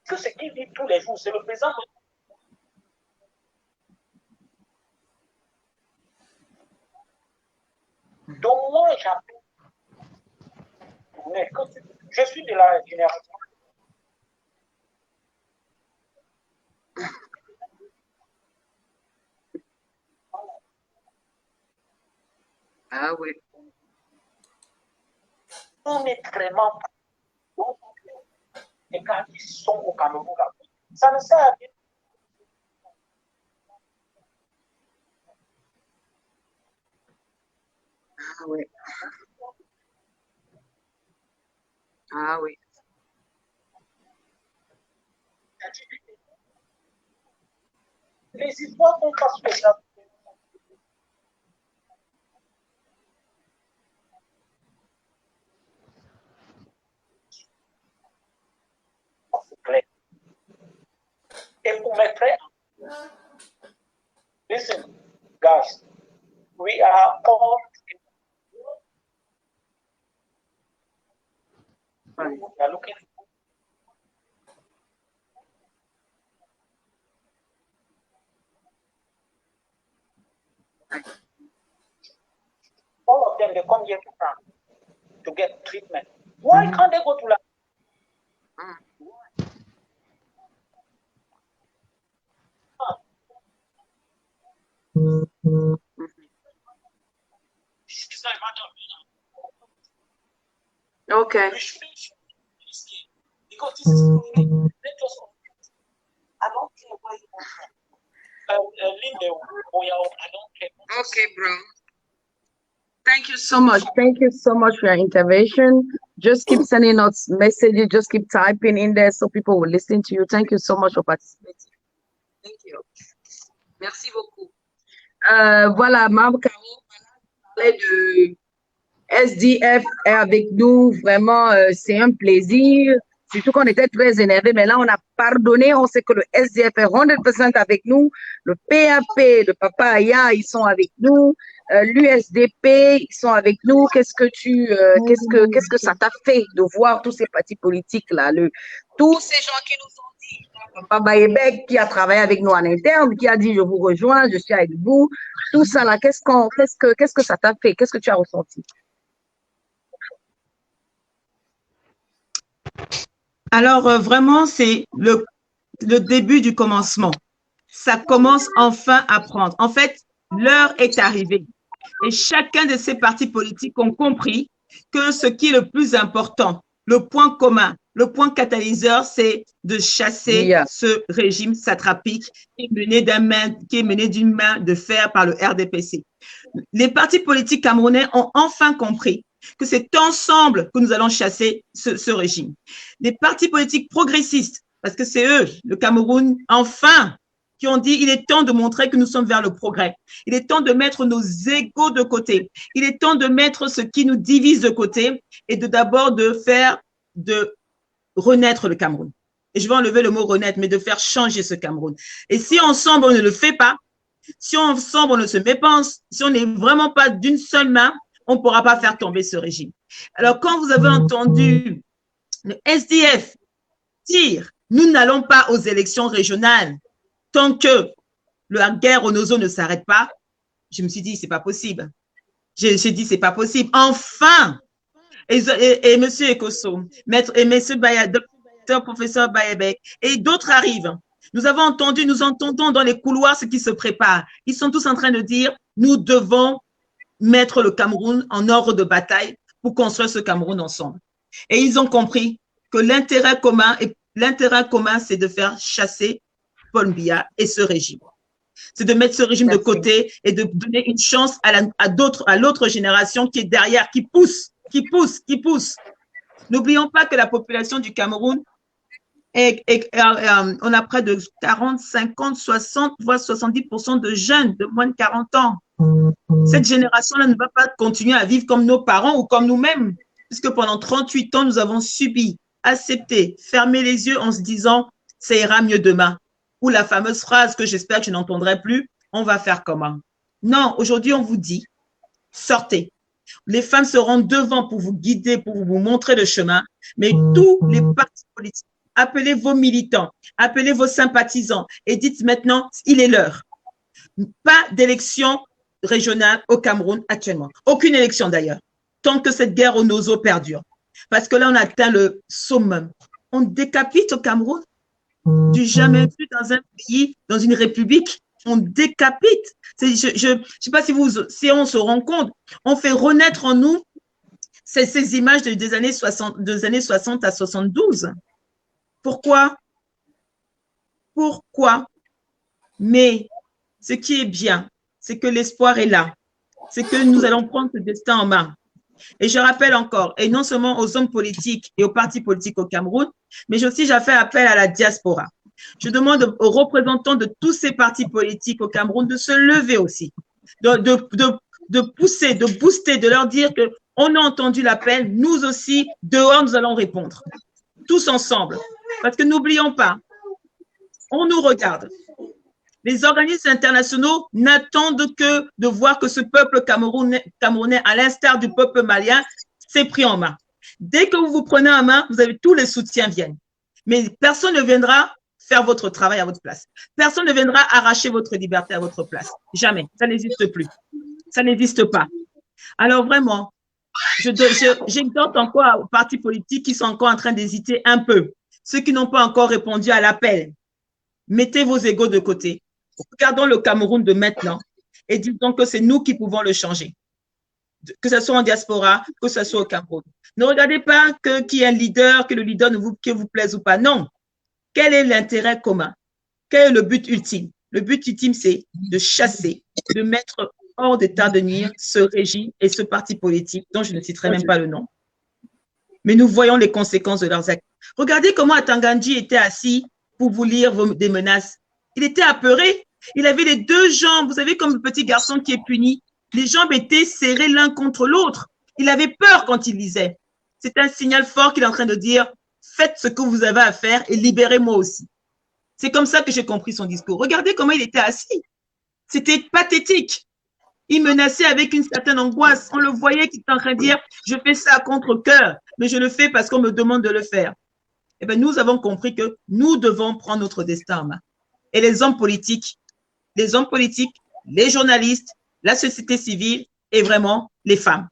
Que ce qu'il vit tous les jours, c'est le présent. Donc, moi, j'appelle. Je suis de la génération. Ah oui. On est vraiment. Et quand ils sont au Cameroun, ça ne sert à rien. Ah oui. Ah oui. Les histoires qu'on passe sur ça. C'est clair. Et vous mettrez. Listen, guys, we are all. We are looking. All of them, they come here to France to get treatment. Why can't they go to La? Okay. Because this is let us. I don't care where you are from. I don't care. Okay, bro. Thank you so much. Thank you so much for your intervention. Just keep sending us messages. Just keep typing in there so people will listen to you. Thank you so much for participating. Thank you. Merci beaucoup. Voilà, Mme Caro parlait de SDF est avec nous. Vraiment, c'est un plaisir. Surtout qu'on était très énervés, mais là, on a pardonné. On sait que le SDF est 100% avec nous. Le PAP, le Papa Aya, ils sont avec nous. L'USDP, ils sont avec nous. Qu'est-ce que ça t'a fait de voir tous ces partis politiques-là, tous ces gens qui nous ont dit, Papa Ebek, qui a travaillé avec nous en interne, qui a dit, je vous rejoins, je suis avec vous. Tout ça là, qu'est-ce que ça t'a fait? Qu'est-ce que tu as ressenti? Alors, vraiment, c'est le début du commencement. Ça commence enfin à prendre. En fait, l'heure est arrivée. Et chacun de ces partis politiques ont compris que ce qui est le plus important, le point commun, le point catalyseur, c'est de chasser ce régime satrapique qui est mené d'une main de fer par le RDPC. Les partis politiques camerounais ont enfin compris que c'est ensemble que nous allons chasser ce régime. Les partis politiques progressistes, parce que c'est eux, le Cameroun, enfin, qui ont dit il est temps de montrer que nous sommes vers le progrès. Il est temps de mettre nos égos de côté. Il est temps de mettre ce qui nous divise de côté et d'abord de renaître le Cameroun. Et je vais enlever le mot renaître, mais de faire changer ce Cameroun. Et si ensemble on ne le fait pas, si ensemble on ne se met pas, si on n'est vraiment pas d'une seule main, on ne pourra pas faire tomber ce régime. Alors, quand vous avez entendu le SDF dire « Nous n'allons pas aux élections régionales tant que la guerre au Nozo ne s'arrête pas », je me suis dit « C'est pas possible ». J'ai dit « C'est pas possible ». Enfin, et Monsieur Ekosso, maître et Monsieur docteur, professeur Bayebek, et d'autres arrivent. Nous entendons dans les couloirs ce qui se prépare. Ils sont tous en train de dire, nous devons mettre le Cameroun en ordre de bataille pour construire ce Cameroun ensemble. Et ils ont compris que l'intérêt commun, c'est de faire chasser Paul Biya et ce régime. C'est de mettre ce régime de côté et de donner une chance à l'autre génération qui est derrière, qui pousse. N'oublions pas que la population du Cameroun, on a près de 40, 50, 60, voire 70% de jeunes de moins de 40 ans. Cette génération-là ne va pas continuer à vivre comme nos parents ou comme nous-mêmes, puisque pendant 38 ans, nous avons subi, accepté, fermé les yeux en se disant « ça ira mieux demain ». Ou la fameuse phrase que j'espère que je n'entendrai plus, on va faire comment? Non, aujourd'hui, on vous dit, sortez. Les femmes seront devant pour vous guider, pour vous montrer le chemin, mais tous les partis politiques, appelez vos militants, appelez vos sympathisants et dites maintenant, il est l'heure. Pas d'élection régionale au Cameroun actuellement. Aucune élection d'ailleurs, tant que cette guerre aux noseaux perdure. Parce que là, on a atteint le summum. On décapite au Cameroun. Du jamais vu dans un pays, dans une république, on décapite. Je ne sais pas si on se rend compte, on fait renaître en nous ces images des années 60 à 72. Pourquoi? Mais ce qui est bien, c'est que l'espoir est là. C'est que nous allons prendre ce destin en main. Et je rappelle encore, et non seulement aux hommes politiques et aux partis politiques au Cameroun, mais aussi j'ai fait appel à la diaspora. Je demande aux représentants de tous ces partis politiques au Cameroun de se lever aussi, de pousser, de booster, de leur dire qu'on a entendu l'appel, nous aussi, dehors, nous allons répondre. Tous ensemble. Parce que n'oublions pas, on nous regarde. Les organismes internationaux n'attendent que de voir que ce peuple camerounais, à l'instar du peuple malien, s'est pris en main. Dès que vous vous prenez en main, vous avez tous les soutiens viennent. Mais personne ne viendra faire votre travail à votre place. Personne ne viendra arracher votre liberté à votre place. Jamais. Ça n'existe plus. Ça n'existe pas. Alors vraiment, j'exhorte encore aux partis politiques qui sont encore en train d'hésiter un peu. Ceux qui n'ont pas encore répondu à l'appel. Mettez vos égos de côté. Regardons le Cameroun de maintenant et disons que c'est nous qui pouvons le changer. Que ce soit en diaspora, que ce soit au Cameroun. Ne regardez pas qu'il y ait un leader, que le leader que vous plaise ou pas. Non. Quel est l'intérêt commun? Quel est le but ultime? Le but ultime, c'est de chasser, de mettre hors d'état de nuire ce régime et ce parti politique dont je ne citerai même pas le nom. Mais nous voyons les conséquences de leurs actes. Regardez comment Atangandji était assis pour vous lire des menaces. Il était apeuré. Il avait les deux jambes, vous savez, comme le petit garçon qui est puni. Les jambes étaient serrées l'un contre l'autre. Il avait peur quand il lisait. C'est un signal fort qu'il est en train de dire, faites ce que vous avez à faire et libérez-moi aussi. C'est comme ça que j'ai compris son discours. Regardez comment il était assis. C'était pathétique. Il menaçait avec une certaine angoisse. On le voyait qu'il était en train de dire, je fais ça contre cœur, mais je le fais parce qu'on me demande de le faire. Eh bien, nous avons compris que nous devons prendre notre destin en main. Et les hommes politiques, les journalistes, la société civile et vraiment les femmes.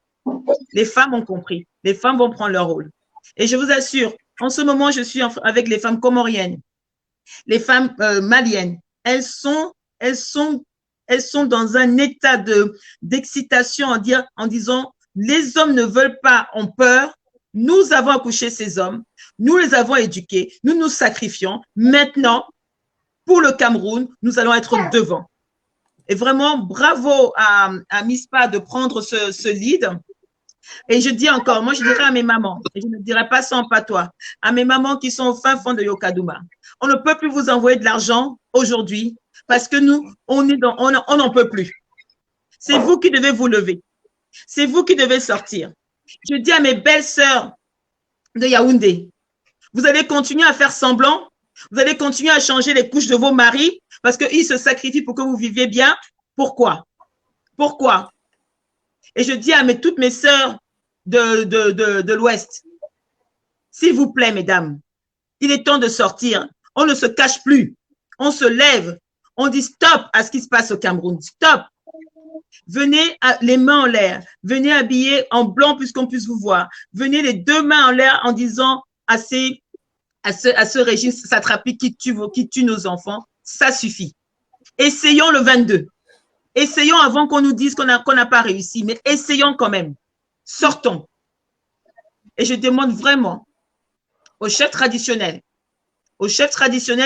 Les femmes ont compris. Les femmes vont prendre leur rôle. Et je vous assure, en ce moment, je suis avec les femmes comoriennes, les femmes maliennes. Elles sont dans un état d'excitation en disant, les hommes ne veulent pas, ont peur. Nous avons accouché ces hommes. Nous les avons éduqués. Nous nous sacrifions. Maintenant, pour le Cameroun, nous allons être devant. Et vraiment, bravo à MISPA de prendre ce lead. Et je dis encore, moi je dirais à mes mamans, et je ne dirais pas ça en patois, à mes mamans qui sont au fin fond de Yokadouma, on ne peut plus vous envoyer de l'argent aujourd'hui parce que nous, on n'en peut plus. C'est vous qui devez vous lever. C'est vous qui devez sortir. Je dis à mes belles sœurs de Yaoundé, vous allez continuer à faire semblant, vous allez continuer à changer les couches de vos maris parce qu'ils se sacrifient pour que vous viviez bien. Pourquoi? Pourquoi? Et je dis à toutes mes sœurs de l'Ouest, s'il vous plaît, mesdames, il est temps de sortir. On ne se cache plus. On se lève. On dit stop à ce qui se passe au Cameroun. Stop. Venez les mains en l'air. Venez habillés en blanc puisqu'on puisse vous voir. Venez les deux mains en l'air en disant à ce régime satrapique qui tue nos enfants, ça suffit. Essayons le 22. Essayons avant qu'on nous dise qu'on n'a pas réussi, mais essayons quand même. Sortons. Et je demande vraiment aux chefs traditionnels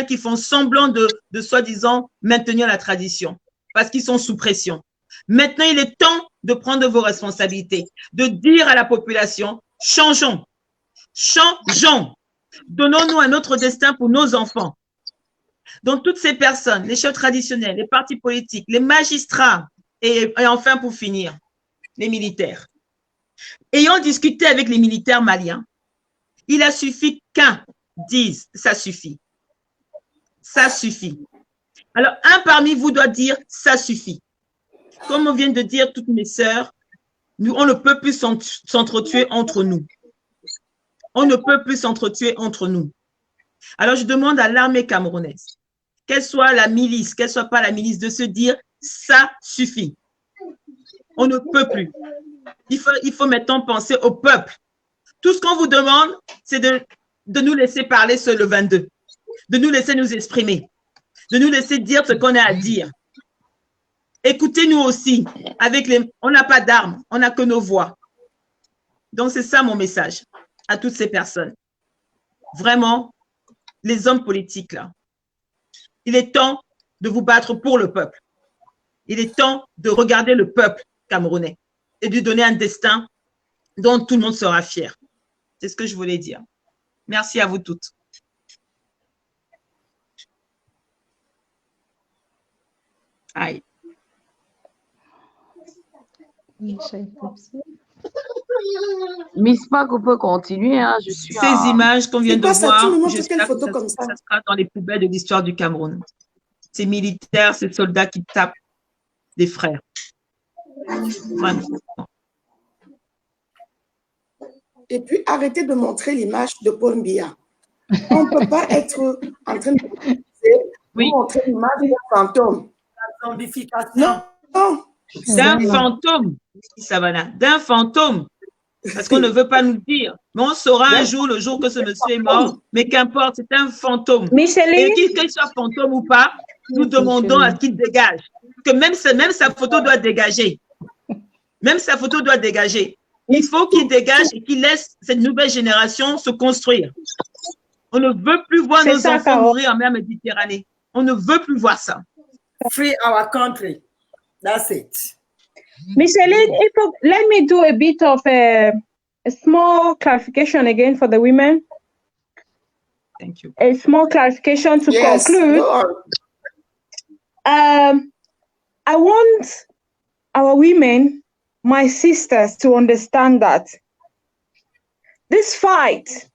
qui font semblant de soi-disant maintenir la tradition, parce qu'ils sont sous pression. Maintenant, il est temps de prendre vos responsabilités, de dire à la population, changeons, changeons, donnons-nous un autre destin pour nos enfants. Donc, toutes ces personnes, les chefs traditionnels, les partis politiques, les magistrats, et enfin, pour finir, les militaires. Ayant discuté avec les militaires maliens, il a suffi qu'un dise, ça suffit. Ça suffit. Alors, un parmi vous doit dire, ça suffit. Comme on vient de dire, toutes mes sœurs, on ne peut plus s'entretuer entre nous. On ne peut plus s'entretuer entre nous. Alors, je demande à l'armée camerounaise, qu'elle soit la milice, qu'elle ne soit pas la milice, de se dire, ça suffit. On ne peut plus. Il faut maintenant penser au peuple. Tout ce qu'on vous demande, c'est de nous laisser parler sur le 22, de nous laisser nous exprimer, de nous laisser dire ce qu'on a à dire. Écoutez-nous aussi. On n'a pas d'armes, on n'a que nos voix. Donc, c'est ça mon message à toutes ces personnes. Vraiment, les hommes politiques, là, il est temps de vous battre pour le peuple. Il est temps de regarder le peuple camerounais et de lui donner un destin dont tout le monde sera fier. C'est ce que je voulais dire. Merci à vous toutes. Aïe. Miss Pac, on peut continuer. Hein, je suis Ces images qu'on vient de voir, j'espère que ça sera dans les poubelles de l'histoire du Cameroun. Ces militaires, ces soldats qui tapent des frères. Vraiment. Et puis, arrêtez de montrer l'image de Paul Biya. On ne peut pas être en train de montrer l'image d'un fantôme. La zombification. Non, non. D'un fantôme, Savannah, d'un fantôme. Parce qu'on ne veut pas nous dire. Mais on saura un jour, le jour que ce monsieur est mort. Mais qu'importe, c'est un fantôme. Micheline. Et qu'il soit fantôme ou pas, nous demandons à qu'il dégage. Que même sa photo doit dégager. Même sa photo doit dégager. Il faut qu'il dégage et qu'il laisse cette nouvelle génération se construire. On ne veut plus voir nos enfants mourir en mer Méditerranée. On ne veut plus voir ça. Free our country. That's it. Micheline, let me do a bit of a small clarification again for the women. Thank you. A small clarification to conclude. I want our women, my sisters, to understand that this fight,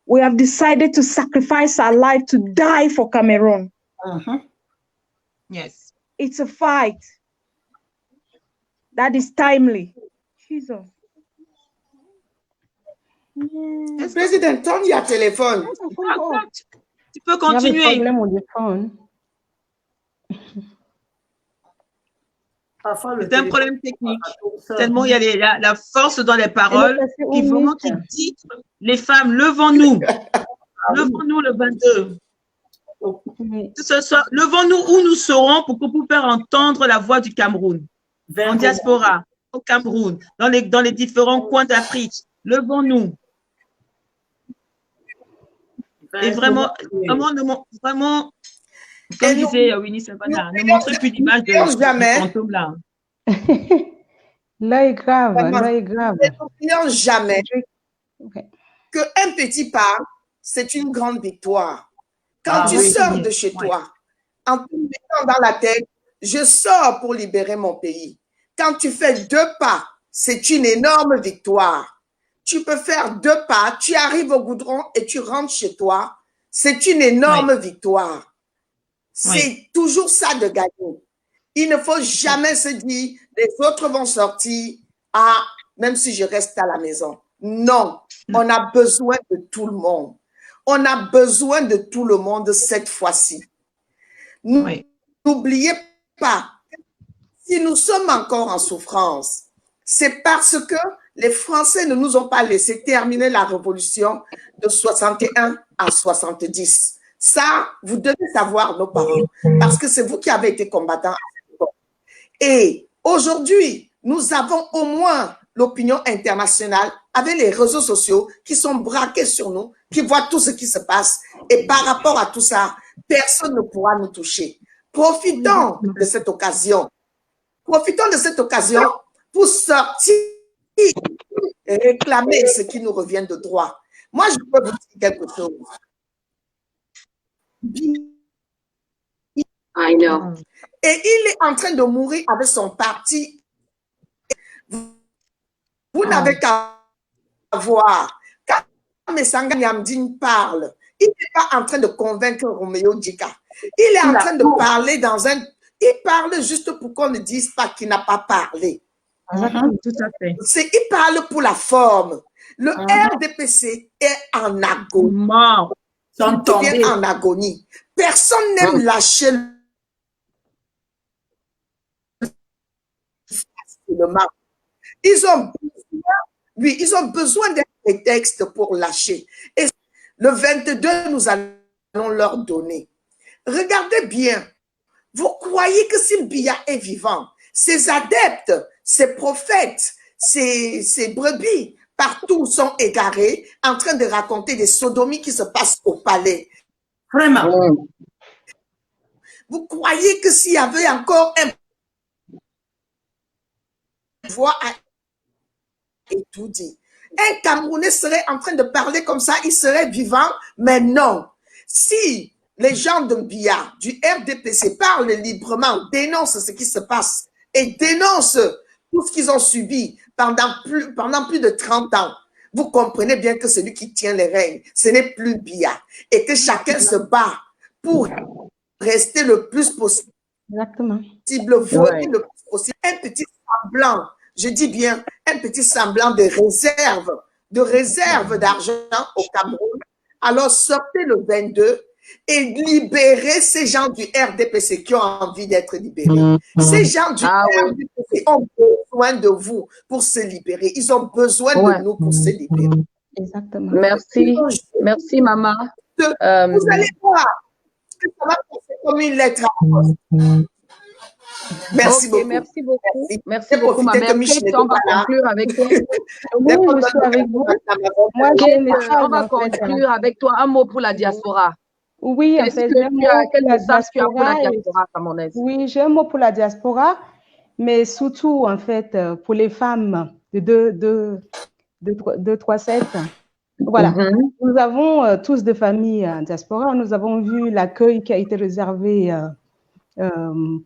we have decided to sacrifice our life to die for Cameroon. Yes. It's a fight that is timely. Jesus. Yes. Président, tourne your téléphone. Tu peux continuer. Il y a un problème au téléphone. C'est un problème technique. Tellement il y a la force dans les paroles qui vraiment qui dit les femmes, levons-nous. Levons-nous le 22. Ce soir, levons-nous où nous serons pour faire entendre la voix du Cameroun. En diaspora, au Cameroun, dans les différents coins d'Afrique. Levons-nous. Et vraiment, comme disait Winnie Savannah, ne montrez plus d'image de fantôme là. Là est grave, là est grave. N'oublions jamais qu'un petit pas, c'est une grande victoire. Quand tu sors de chez toi, en te mettant dans la tête, je sors pour libérer mon pays. Quand tu fais 2 pas, c'est une énorme victoire. Tu peux faire 2 pas, tu arrives au goudron et tu rentres chez toi. C'est une énorme victoire. C'est toujours ça de gagner. Il ne faut jamais se dire, les autres vont sortir, même si je reste à la maison. Non, on a besoin de tout le monde. On a besoin de tout le monde cette fois-ci. N'oubliez pas, Si nous sommes encore en souffrance, c'est parce que les Français ne nous ont pas laissé terminer la révolution de 61 à 70. Ça, vous devez savoir, nos parents, parce que c'est vous qui avez été combattants à cette époque. Et aujourd'hui, nous avons au moins l'opinion internationale avec les réseaux sociaux qui sont braqués sur nous, qui voient tout ce qui se passe. Et par rapport à tout ça, personne ne pourra nous toucher. Profitons de cette occasion. Profitons de cette occasion pour sortir et réclamer ce qui nous revient de droit. Moi, je peux vous dire quelque chose. I know. Et il est en train de mourir avec son parti. Vous n'avez qu'à voir. Quand Messanga Nyamdine parle, il n'est pas en train de convaincre Roméo Dika. Il est en train de parler dans un... Il parle juste pour qu'on ne dise pas qu'il n'a pas parlé. Tout à fait. Il parle pour la forme. Le RDPC est en agonie. Mort. Il est en agonie. Personne n'aime lâcher le mal. Ils ont besoin d'un prétexte pour lâcher. Et le 22, nous allons leur donner. Regardez bien. Vous croyez que si Biya est vivant, ses adeptes, ses prophètes, ses brebis, partout sont égarés, en train de raconter des sodomies qui se passent au palais. Vraiment. Vous croyez que s'il y avait encore un voix à étudier, un Camerounais serait en train de parler comme ça, il serait vivant, mais non. Si les gens de Biya, du RDPC, parlent librement, dénoncent ce qui se passe et dénoncent tout ce qu'ils ont subi pendant plus de 30 ans, vous comprenez bien que celui qui tient les règnes, ce n'est plus Biya. Et que chacun se bat pour rester le plus possible. Exactement. Voter le plus possible. Un petit semblant, je dis bien, un petit semblant de réserve d'argent au Cameroun. Alors sortez le 22 et libérer ces gens du RDPC qui ont envie d'être libérés. Ces gens du RDPC ont besoin de vous pour se libérer. Ils ont besoin de nous pour se libérer. Exactement. Merci. Merci, maman. Vous allez voir que ça va passer comme une lettre à la poste. Merci beaucoup. Merci beaucoup. Merci beaucoup, ma mère. On va conclure avec toi. Oui, je suis avec vous. Moi, on va conclure avec toi. Un mot pour la diaspora. Oui, en fait, quel message tu as pour la diaspora camerounaise? Oui, j'ai un mot pour la diaspora, mais surtout, en fait, pour les femmes de 237. Voilà. Nous avons tous des familles en diaspora. Nous avons vu l'accueil qui a été réservé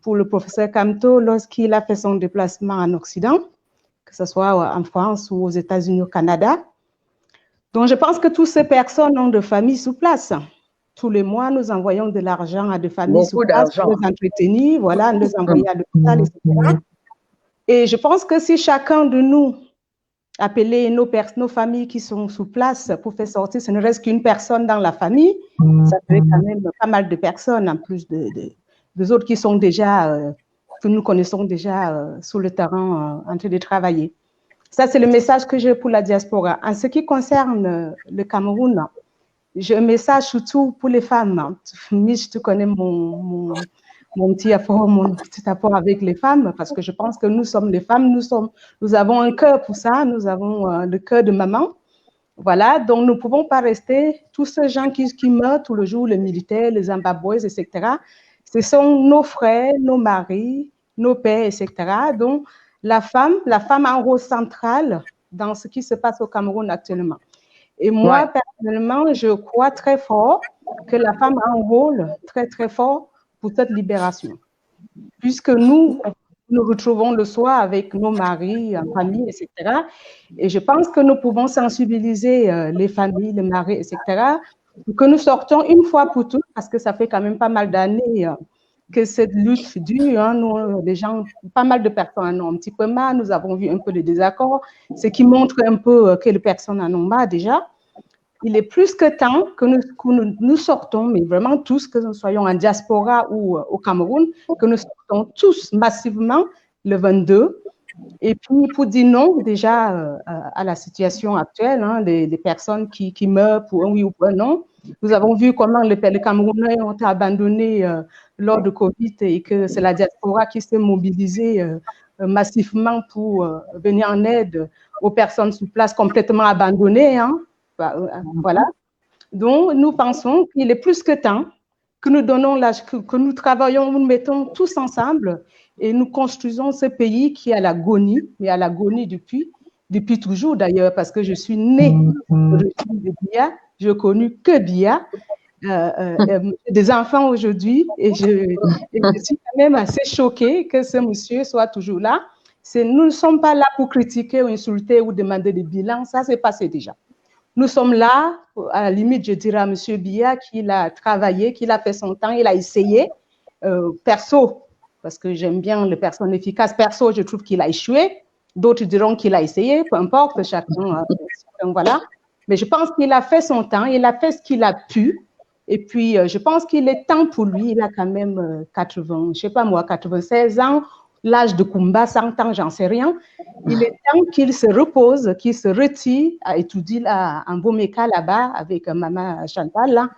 pour le professeur Kamto lorsqu'il a fait son déplacement en Occident, que ce soit en France ou aux États-Unis, au Canada. Donc, je pense que toutes ces personnes ont de familles sous place. Tous les mois, nous envoyons de l'argent à des familles sous place pour les entretenir, voilà, les envoyer à l'hôpital, etc. Et je pense que si chacun de nous appelait nos familles qui sont sous place pour faire sortir, ce ne reste qu'une personne dans la famille, ça ferait quand même pas mal de personnes, en plus des autres qui sont déjà, que nous connaissons déjà sur le terrain en train de travailler. Ça, c'est le message que j'ai pour la diaspora. En ce qui concerne le Cameroun, j'ai un message surtout pour les femmes. Mich, tu connais mon petit apport avec les femmes, parce que je pense que nous sommes les femmes, nous avons un cœur pour ça, nous avons le cœur de maman. Voilà, donc nous ne pouvons pas rester, tous ces gens qui meurent tout le jour, les militaires, les Zimbabwéens, etc., ce sont nos frères, nos maris, nos pères, etc. Donc, la femme a un rôle central dans ce qui se passe au Cameroun actuellement. Et moi, personnellement, je crois très fort que la femme a un rôle très, très fort pour cette libération. Puisque nous retrouvons le soir avec nos maris, en famille, etc. Et je pense que nous pouvons sensibiliser les familles, les maris, etc., pour que nous sortions une fois pour toutes, parce que ça fait quand même pas mal d'années que cette lutte dure. Hein, nous, les gens, pas mal de personnes en ont un petit peu marre. Nous avons vu un peu de désaccords, ce qui montre un peu que les personnes en ont marre déjà. Il est plus que temps que nous sortons, mais vraiment tous, que nous soyons en diaspora ou au Cameroun, que nous sortons tous massivement le 22. Et puis, pour dire non déjà à la situation actuelle, hein, des personnes qui meurent pour un oui ou pour un non. Nous avons vu comment les Camerounais ont été abandonnés lors de Covid et que c'est la diaspora qui s'est mobilisée massivement pour venir en aide aux personnes sur place complètement abandonnées. Hein. Voilà. Donc, nous pensons qu'il est plus que temps que nous donnons que nous travaillons, nous mettons tous ensemble et nous construisons ce pays qui est à l'agonie, mais à l'agonie depuis toujours d'ailleurs, parce que je suis née de Biya, je n'ai connu que Biya, des enfants aujourd'hui, et je suis quand même assez choquée que ce monsieur soit toujours là. Nous ne sommes pas là pour critiquer ou insulter ou demander des bilans, ça c'est passé déjà. Nous sommes là, à la limite, je dirais à M. Biya qu'il a travaillé, qu'il a fait son temps, il a essayé. Perso, parce que j'aime bien les personnes efficaces, perso, je trouve qu'il a échoué. D'autres diront qu'il a essayé, peu importe, chacun, voilà. Mais je pense qu'il a fait son temps, il a fait ce qu'il a pu. Et puis, je pense qu'il est temps pour lui, il a quand même 80, je sais pas moi, 96 ans, l'âge de Kumba, 100 ans, j'en sais rien. Il est temps qu'il se repose, qu'il se retire à étudier là, en Bomeka là-bas avec maman Chantal, là,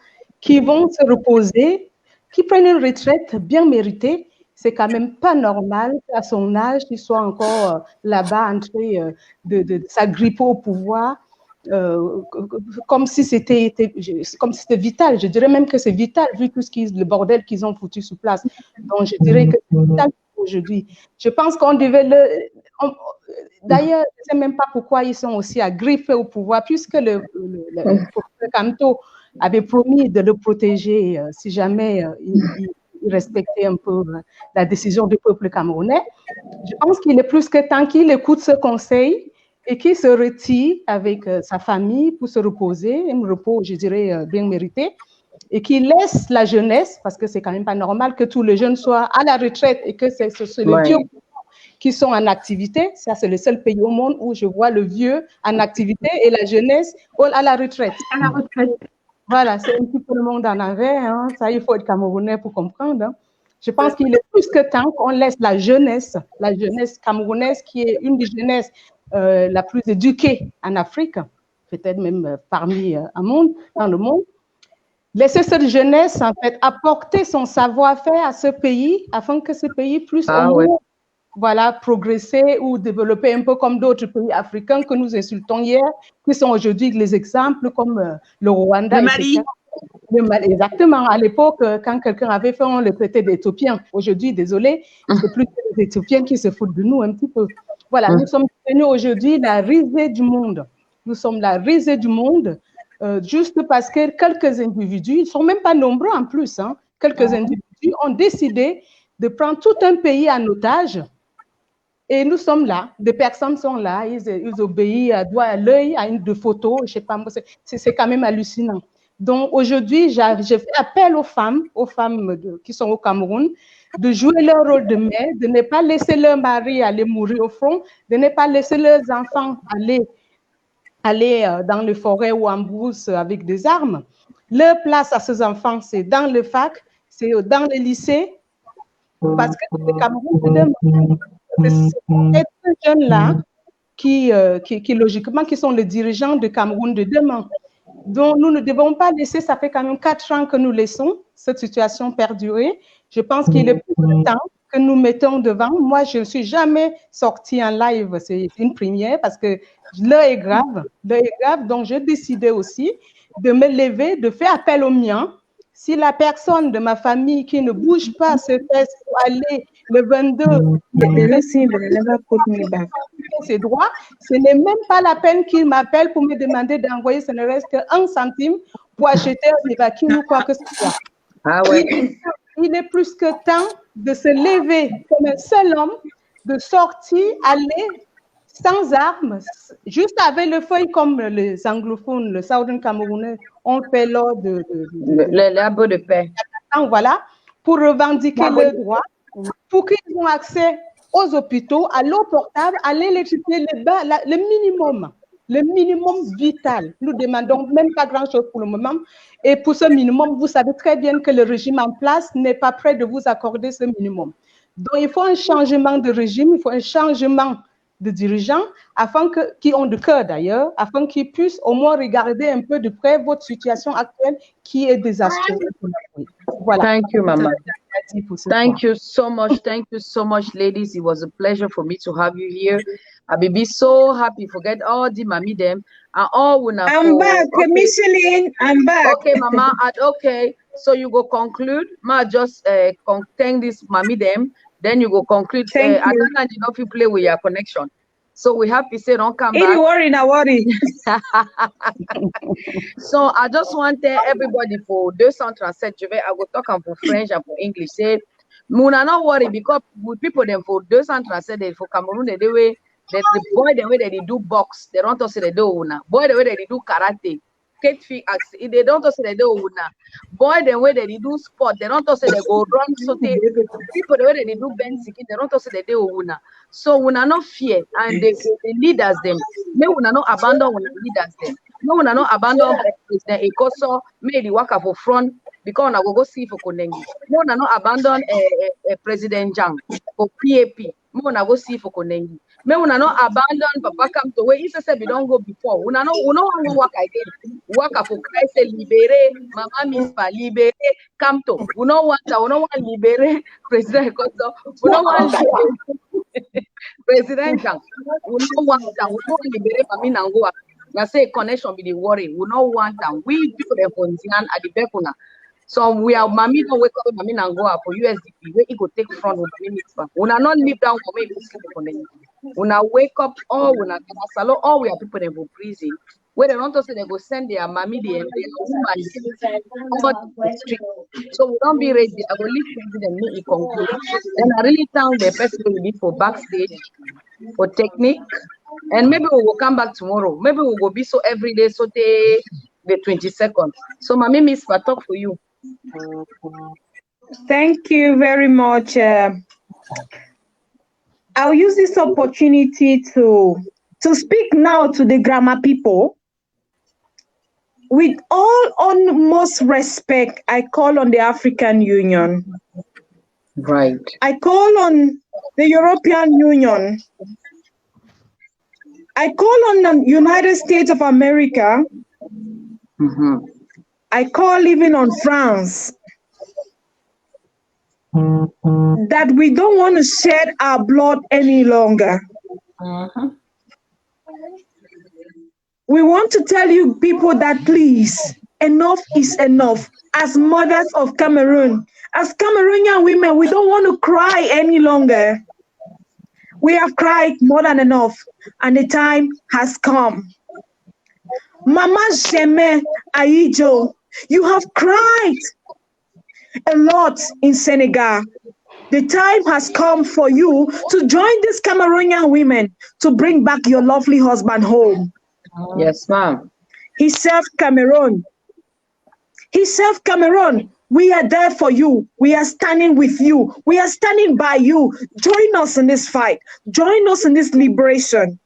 qui vont se reposer, qui prennent une retraite bien méritée. C'est quand même pas normal qu'à son âge, qu'il soit encore là-bas en train de s'agripper au pouvoir. Comme si c'était vital. Je dirais même que c'est vital vu tout le bordel qu'ils ont foutu sur place. Donc, je dirais que c'est vital aujourd'hui. Je pense qu'on devait d'ailleurs, je ne sais même pas pourquoi ils sont aussi agrippés au pouvoir, puisque le professeur Kamto avait promis de le protéger si jamais il respectait un peu la décision du peuple camerounais. Je pense qu'il est plus que temps qu'il écoute ce conseil et qu'il se retire avec sa famille pour se reposer, un repos, je dirais, bien mérité, et qu'il laisse la jeunesse, parce que c'est quand même pas normal que tous les jeunes soient à la retraite et que c'est les vieux qui sont en activité. Ça, c'est le seul pays au monde où je vois le vieux en activité et la jeunesse à la retraite. À la retraite. Voilà, c'est un petit peu le monde en envers. Hein. Ça, il faut être camerounais pour comprendre. Hein. Je pense qu'il est plus que temps qu'on laisse la jeunesse camerounaise, qui est une des jeunesses la plus éduquée en Afrique, peut-être même parmi dans le monde, laisser cette jeunesse, en fait, apporter son savoir-faire à ce pays afin que ce pays puisse voilà, progresser ou développer un peu comme d'autres pays africains que nous insultons hier, qui sont aujourd'hui les exemples comme le Rwanda. Le Mali. Le Mali. Exactement. À l'époque, quand quelqu'un avait fait, on le traitait d'Éthiopiens. Aujourd'hui, désolé, c'est plus les Éthiopiens qui se foutent de nous un petit peu. Voilà, nous sommes devenus aujourd'hui la risée du monde. Nous sommes la risée du monde. Juste parce que quelques individus, ils ne sont même pas nombreux en plus, hein, quelques individus ont décidé de prendre tout un pays en otage. Et nous sommes là, des personnes sont là, ils obéissent à doigt à l'œil, à une de photos, je sais pas, c'est quand même hallucinant. Donc aujourd'hui, j'ai fait appel aux femmes qui sont au Cameroun, de jouer leur rôle de mère, de ne pas laisser leur mari aller mourir au front, de ne pas laisser leurs enfants aller dans les forêts ou en brousse avec des armes. Leur place à ces enfants, c'est dans le fac, c'est dans les lycées, parce que le Cameroun, c'est ces jeunes-là qui logiquement, qui sont les dirigeants du Cameroun de demain. Donc, nous ne devons pas laisser, ça fait quand même 4 ans que nous laissons cette situation perdurer. Je pense qu'il est plus temps que nous mettons devant. Moi, je ne suis jamais sortie en live, c'est une première, parce que l'heure est grave, donc j'ai décidé aussi de me lever, de faire appel aux miens. Si la personne de ma famille qui ne bouge pas se fait aller le 22, ses droits, ce n'est même pas la peine qu'il m'appelle pour me demander d'envoyer ce ne reste qu'un centime pour acheter un évacue ou quoi que ce soit. Ah ouais. Il est plus que temps de se lever comme un seul homme, de sortir, aller sans armes, juste avec le feuille comme les anglophones, le Southern Camerounais ont fait lors de l'arbre de paix. Voilà, pour revendiquer leurs droits, pour qu'ils aient accès aux hôpitaux, à l'eau portable, à l'électricité, le minimum vital. Nous demandons même pas grand-chose pour le moment. Et pour ce minimum, vous savez très bien que le régime en place n'est pas prêt de vous accorder ce minimum. Donc, il faut un changement de régime, il faut un changement de dirigeants, qui ont du cœur d'ailleurs, afin qu'ils puissent au moins regarder un peu de près votre situation actuelle qui est désastreuse. Voilà. Thank you, Mama. Thank you so much. Thank you so much, ladies. It was a pleasure for me to have you here. I will be so happy. Forget all the mommy them and all when I'm back, okay. Micheline. I'm back. Okay, Mama. Okay. So you go conclude. Ma just thank this mommy them. Then you go conclude. Thank you. I don't know if you play with your connection. So we have to say don't come back. Any worry, no worry. So I just want everybody for 237, I will talk for French and for English. Say, Muna not worry because with people them for 237 for Cameroon the way that the boy the way that they do box, they don't say they do una. Boy the way that they do karate. They don't say they do una. Boy the way that they do sport, they don't say they go run so they people the way that they do bench, they don't say they do una. So we are not fear and the leaders them. May we not abandon when leaders them. No, we not abandon President Ekoso. May the worker for front because I go see for Konengi. No, we not abandon President Jang for PAP. No, we go see for Konengi. May we not abandon Papa come to where he said we don't go before. We not work again. Worker for Christ libere. Mama means for libere. Come to. We not want libere President Ekoso. We not want President Jang. We don't want libere Mami Nangoa. Now say connection with the worry. We don't want them. We people at the Bekuna. So we are Mami don't wake up Mami Nangoa for USDP. Where it go take front with the minister. We are not live down for maybe sleep on them. We are wake up all we are salon all we are people in for prison. Where they don't say they go send their Mami the so we don't be ready. I will leave President me conclude. And I really thank the person who be for backstage for technique. And maybe we will come back tomorrow. Maybe we will be so every day, so the 22nd. So, Mami Miss, I talk for you. Thank you very much. I'll use this opportunity to speak now to the grammar people. With all utmost respect, I call on the African Union. Right. I call on the European Union. I call on the United States of America. I call even on France that we don't want to shed our blood any longer. We want to tell you people that please, enough is enough. As mothers of Cameroon, as Cameroonian women, we don't want to cry any longer. We have cried more than enough, and the time has come. Mama Jeme Aijo, you have cried a lot in Senegal. The time has come for you to join these Cameroonian women to bring back your lovely husband home. Yes, ma'am. He served Cameroon. He served Cameroon. We are there for you. We are standing with you. We are standing by you. Join us in this fight. Join us in this liberation.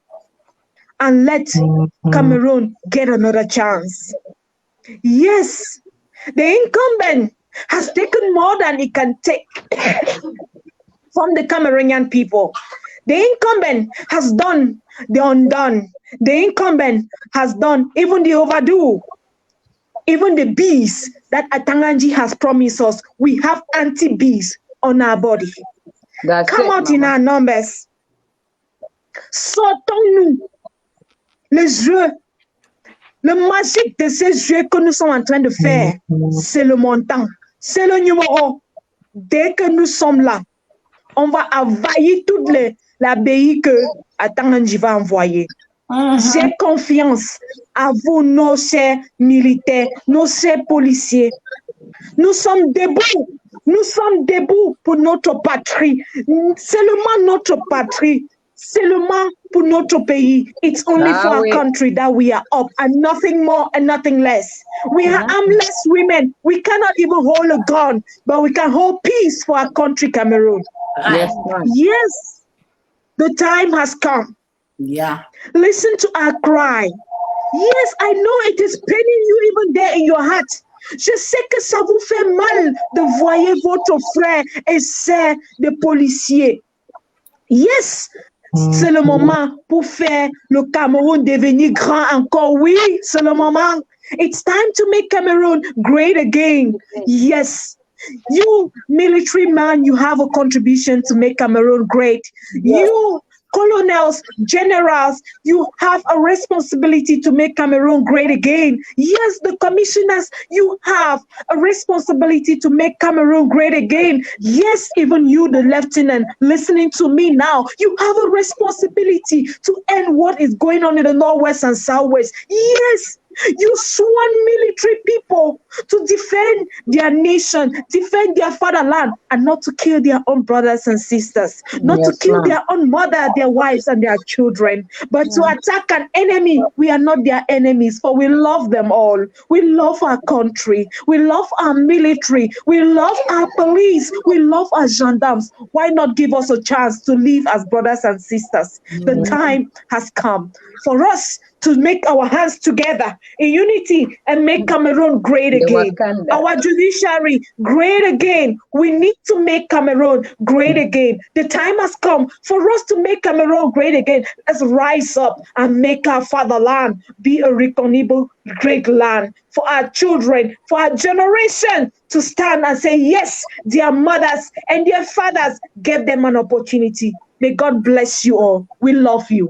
And let Cameroon get another chance. Yes, the incumbent has taken more than he can take from the Cameroonian people. The incumbent has done the undone. The incumbent has done even the overdue. Even the bees that Atanganji has promised us, we have anti-bees on our body. Come out in our numbers. Sortons-nous les jeux. Le magique de ces jeux que nous sommes en train de faire, c'est le montant, c'est le numéro. Dès que nous sommes là, on va envahir toute l'abbaye que Atanganji va envoyer. J'ai confiance à vous, nos chers militaires, nos chers policiers. Nous sommes debout pour notre patrie. Seulement notre patrie, seulement pour notre pays. It's only for our country that we are up and nothing more and nothing less. We are armless women. We cannot even hold a gun, but we can hold peace for our country, Cameroon. Yes, the time has come. Yeah. Listen to our cry. Yes, I know it is paining you even there in your heart. Je sais que ça vous fait mal de voir votre frère et sœur de policiers. Yes, c'est le moment pour faire le Cameroun devenir grand encore. Oui, c'est le moment. It's time to make Cameroon great again. Yes. You, military man, you have a contribution to make Cameroon great. You, colonels, generals, you have a responsibility to make Cameroon great again. Yes, the commissioners, you have a responsibility to make Cameroon great again. Yes, even you, the lieutenant, listening to me now, you have a responsibility to end what is going on in the Northwest and Southwest. Yes. You sworn military people to defend their nation, defend their fatherland, and not to kill their own brothers and sisters, not to kill their own mother, their wives, and their children, but to attack an enemy. We are not their enemies, for we love them all. We love our country. We love our military. We love our police. We love our gendarmes. Why not give us a chance to live as brothers and sisters? The time has come for us to make our hands together in unity and make Cameroon great again. Our judiciary great again. We need to make Cameroon great again. The time has come for us to make Cameroon great again. Let's rise up and make our fatherland be a recognizable great land for our children, for our generation to stand and say, yes, their mothers and their fathers gave them an opportunity. May God bless you all. We love you.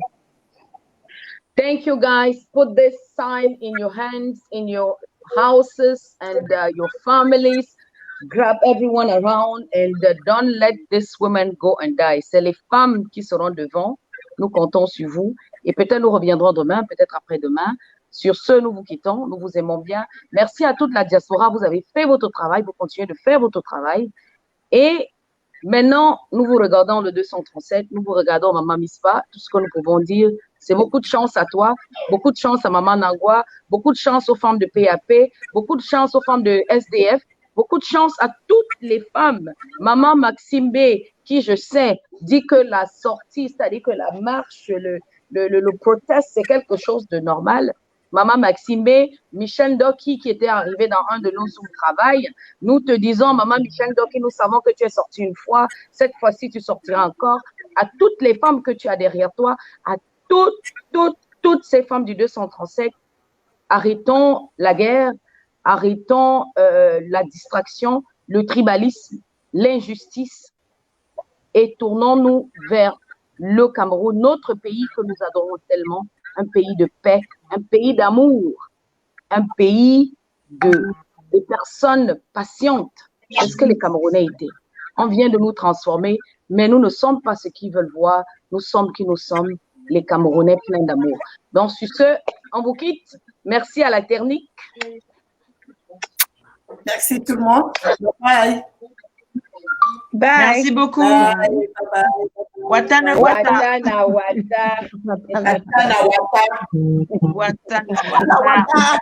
Thank you, guys. Put this sign in your hands, in your houses, and your families. Grab everyone around and don't let this woman go and die. C'est les femmes qui seront devant. Nous comptons sur vous. Et peut-être nous reviendrons demain, peut-être après-demain. Sur ce, nous vous quittons. Nous vous aimons bien. Merci à toute la diaspora. Vous avez fait votre travail. Vous continuez de faire votre travail. Et maintenant, nous vous regardons le 237. Nous vous regardons Maman Mispa. Tout ce que nous pouvons dire, c'est beaucoup de chance à toi, beaucoup de chance à Maman Nangwa, beaucoup de chance aux femmes de PAP, beaucoup de chance aux femmes de SDF, beaucoup de chance à toutes les femmes. Maman Maxime B, qui je sais, dit que la sortie, c'est-à-dire que la marche, le protest, c'est quelque chose de normal. Maman Maxime B, Michel Doki, qui était arrivé dans un de nos Zoom-travail, nous te disons, Maman Michel Doki, nous savons que tu es sortie une fois, cette fois-ci, tu sortiras encore. À toutes les femmes que tu as derrière toi, à toutes ces femmes du 237, arrêtons la guerre, arrêtons la distraction, le tribalisme, l'injustice et tournons-nous vers le Cameroun, notre pays que nous adorons tellement, un pays de paix, un pays d'amour, un pays de personnes patientes. C'est ce que les Camerounais étaient. On vient de nous transformer, mais nous ne sommes pas ce qu'ils veulent voir, nous sommes qui nous sommes. Les Camerounais pleins d'amour. Donc, sur ce, on vous quitte. Merci à la technique. Merci tout le monde. Bye. Bye. Merci beaucoup. Bye. Bye. Watana wata. Watana wata. Watana wata.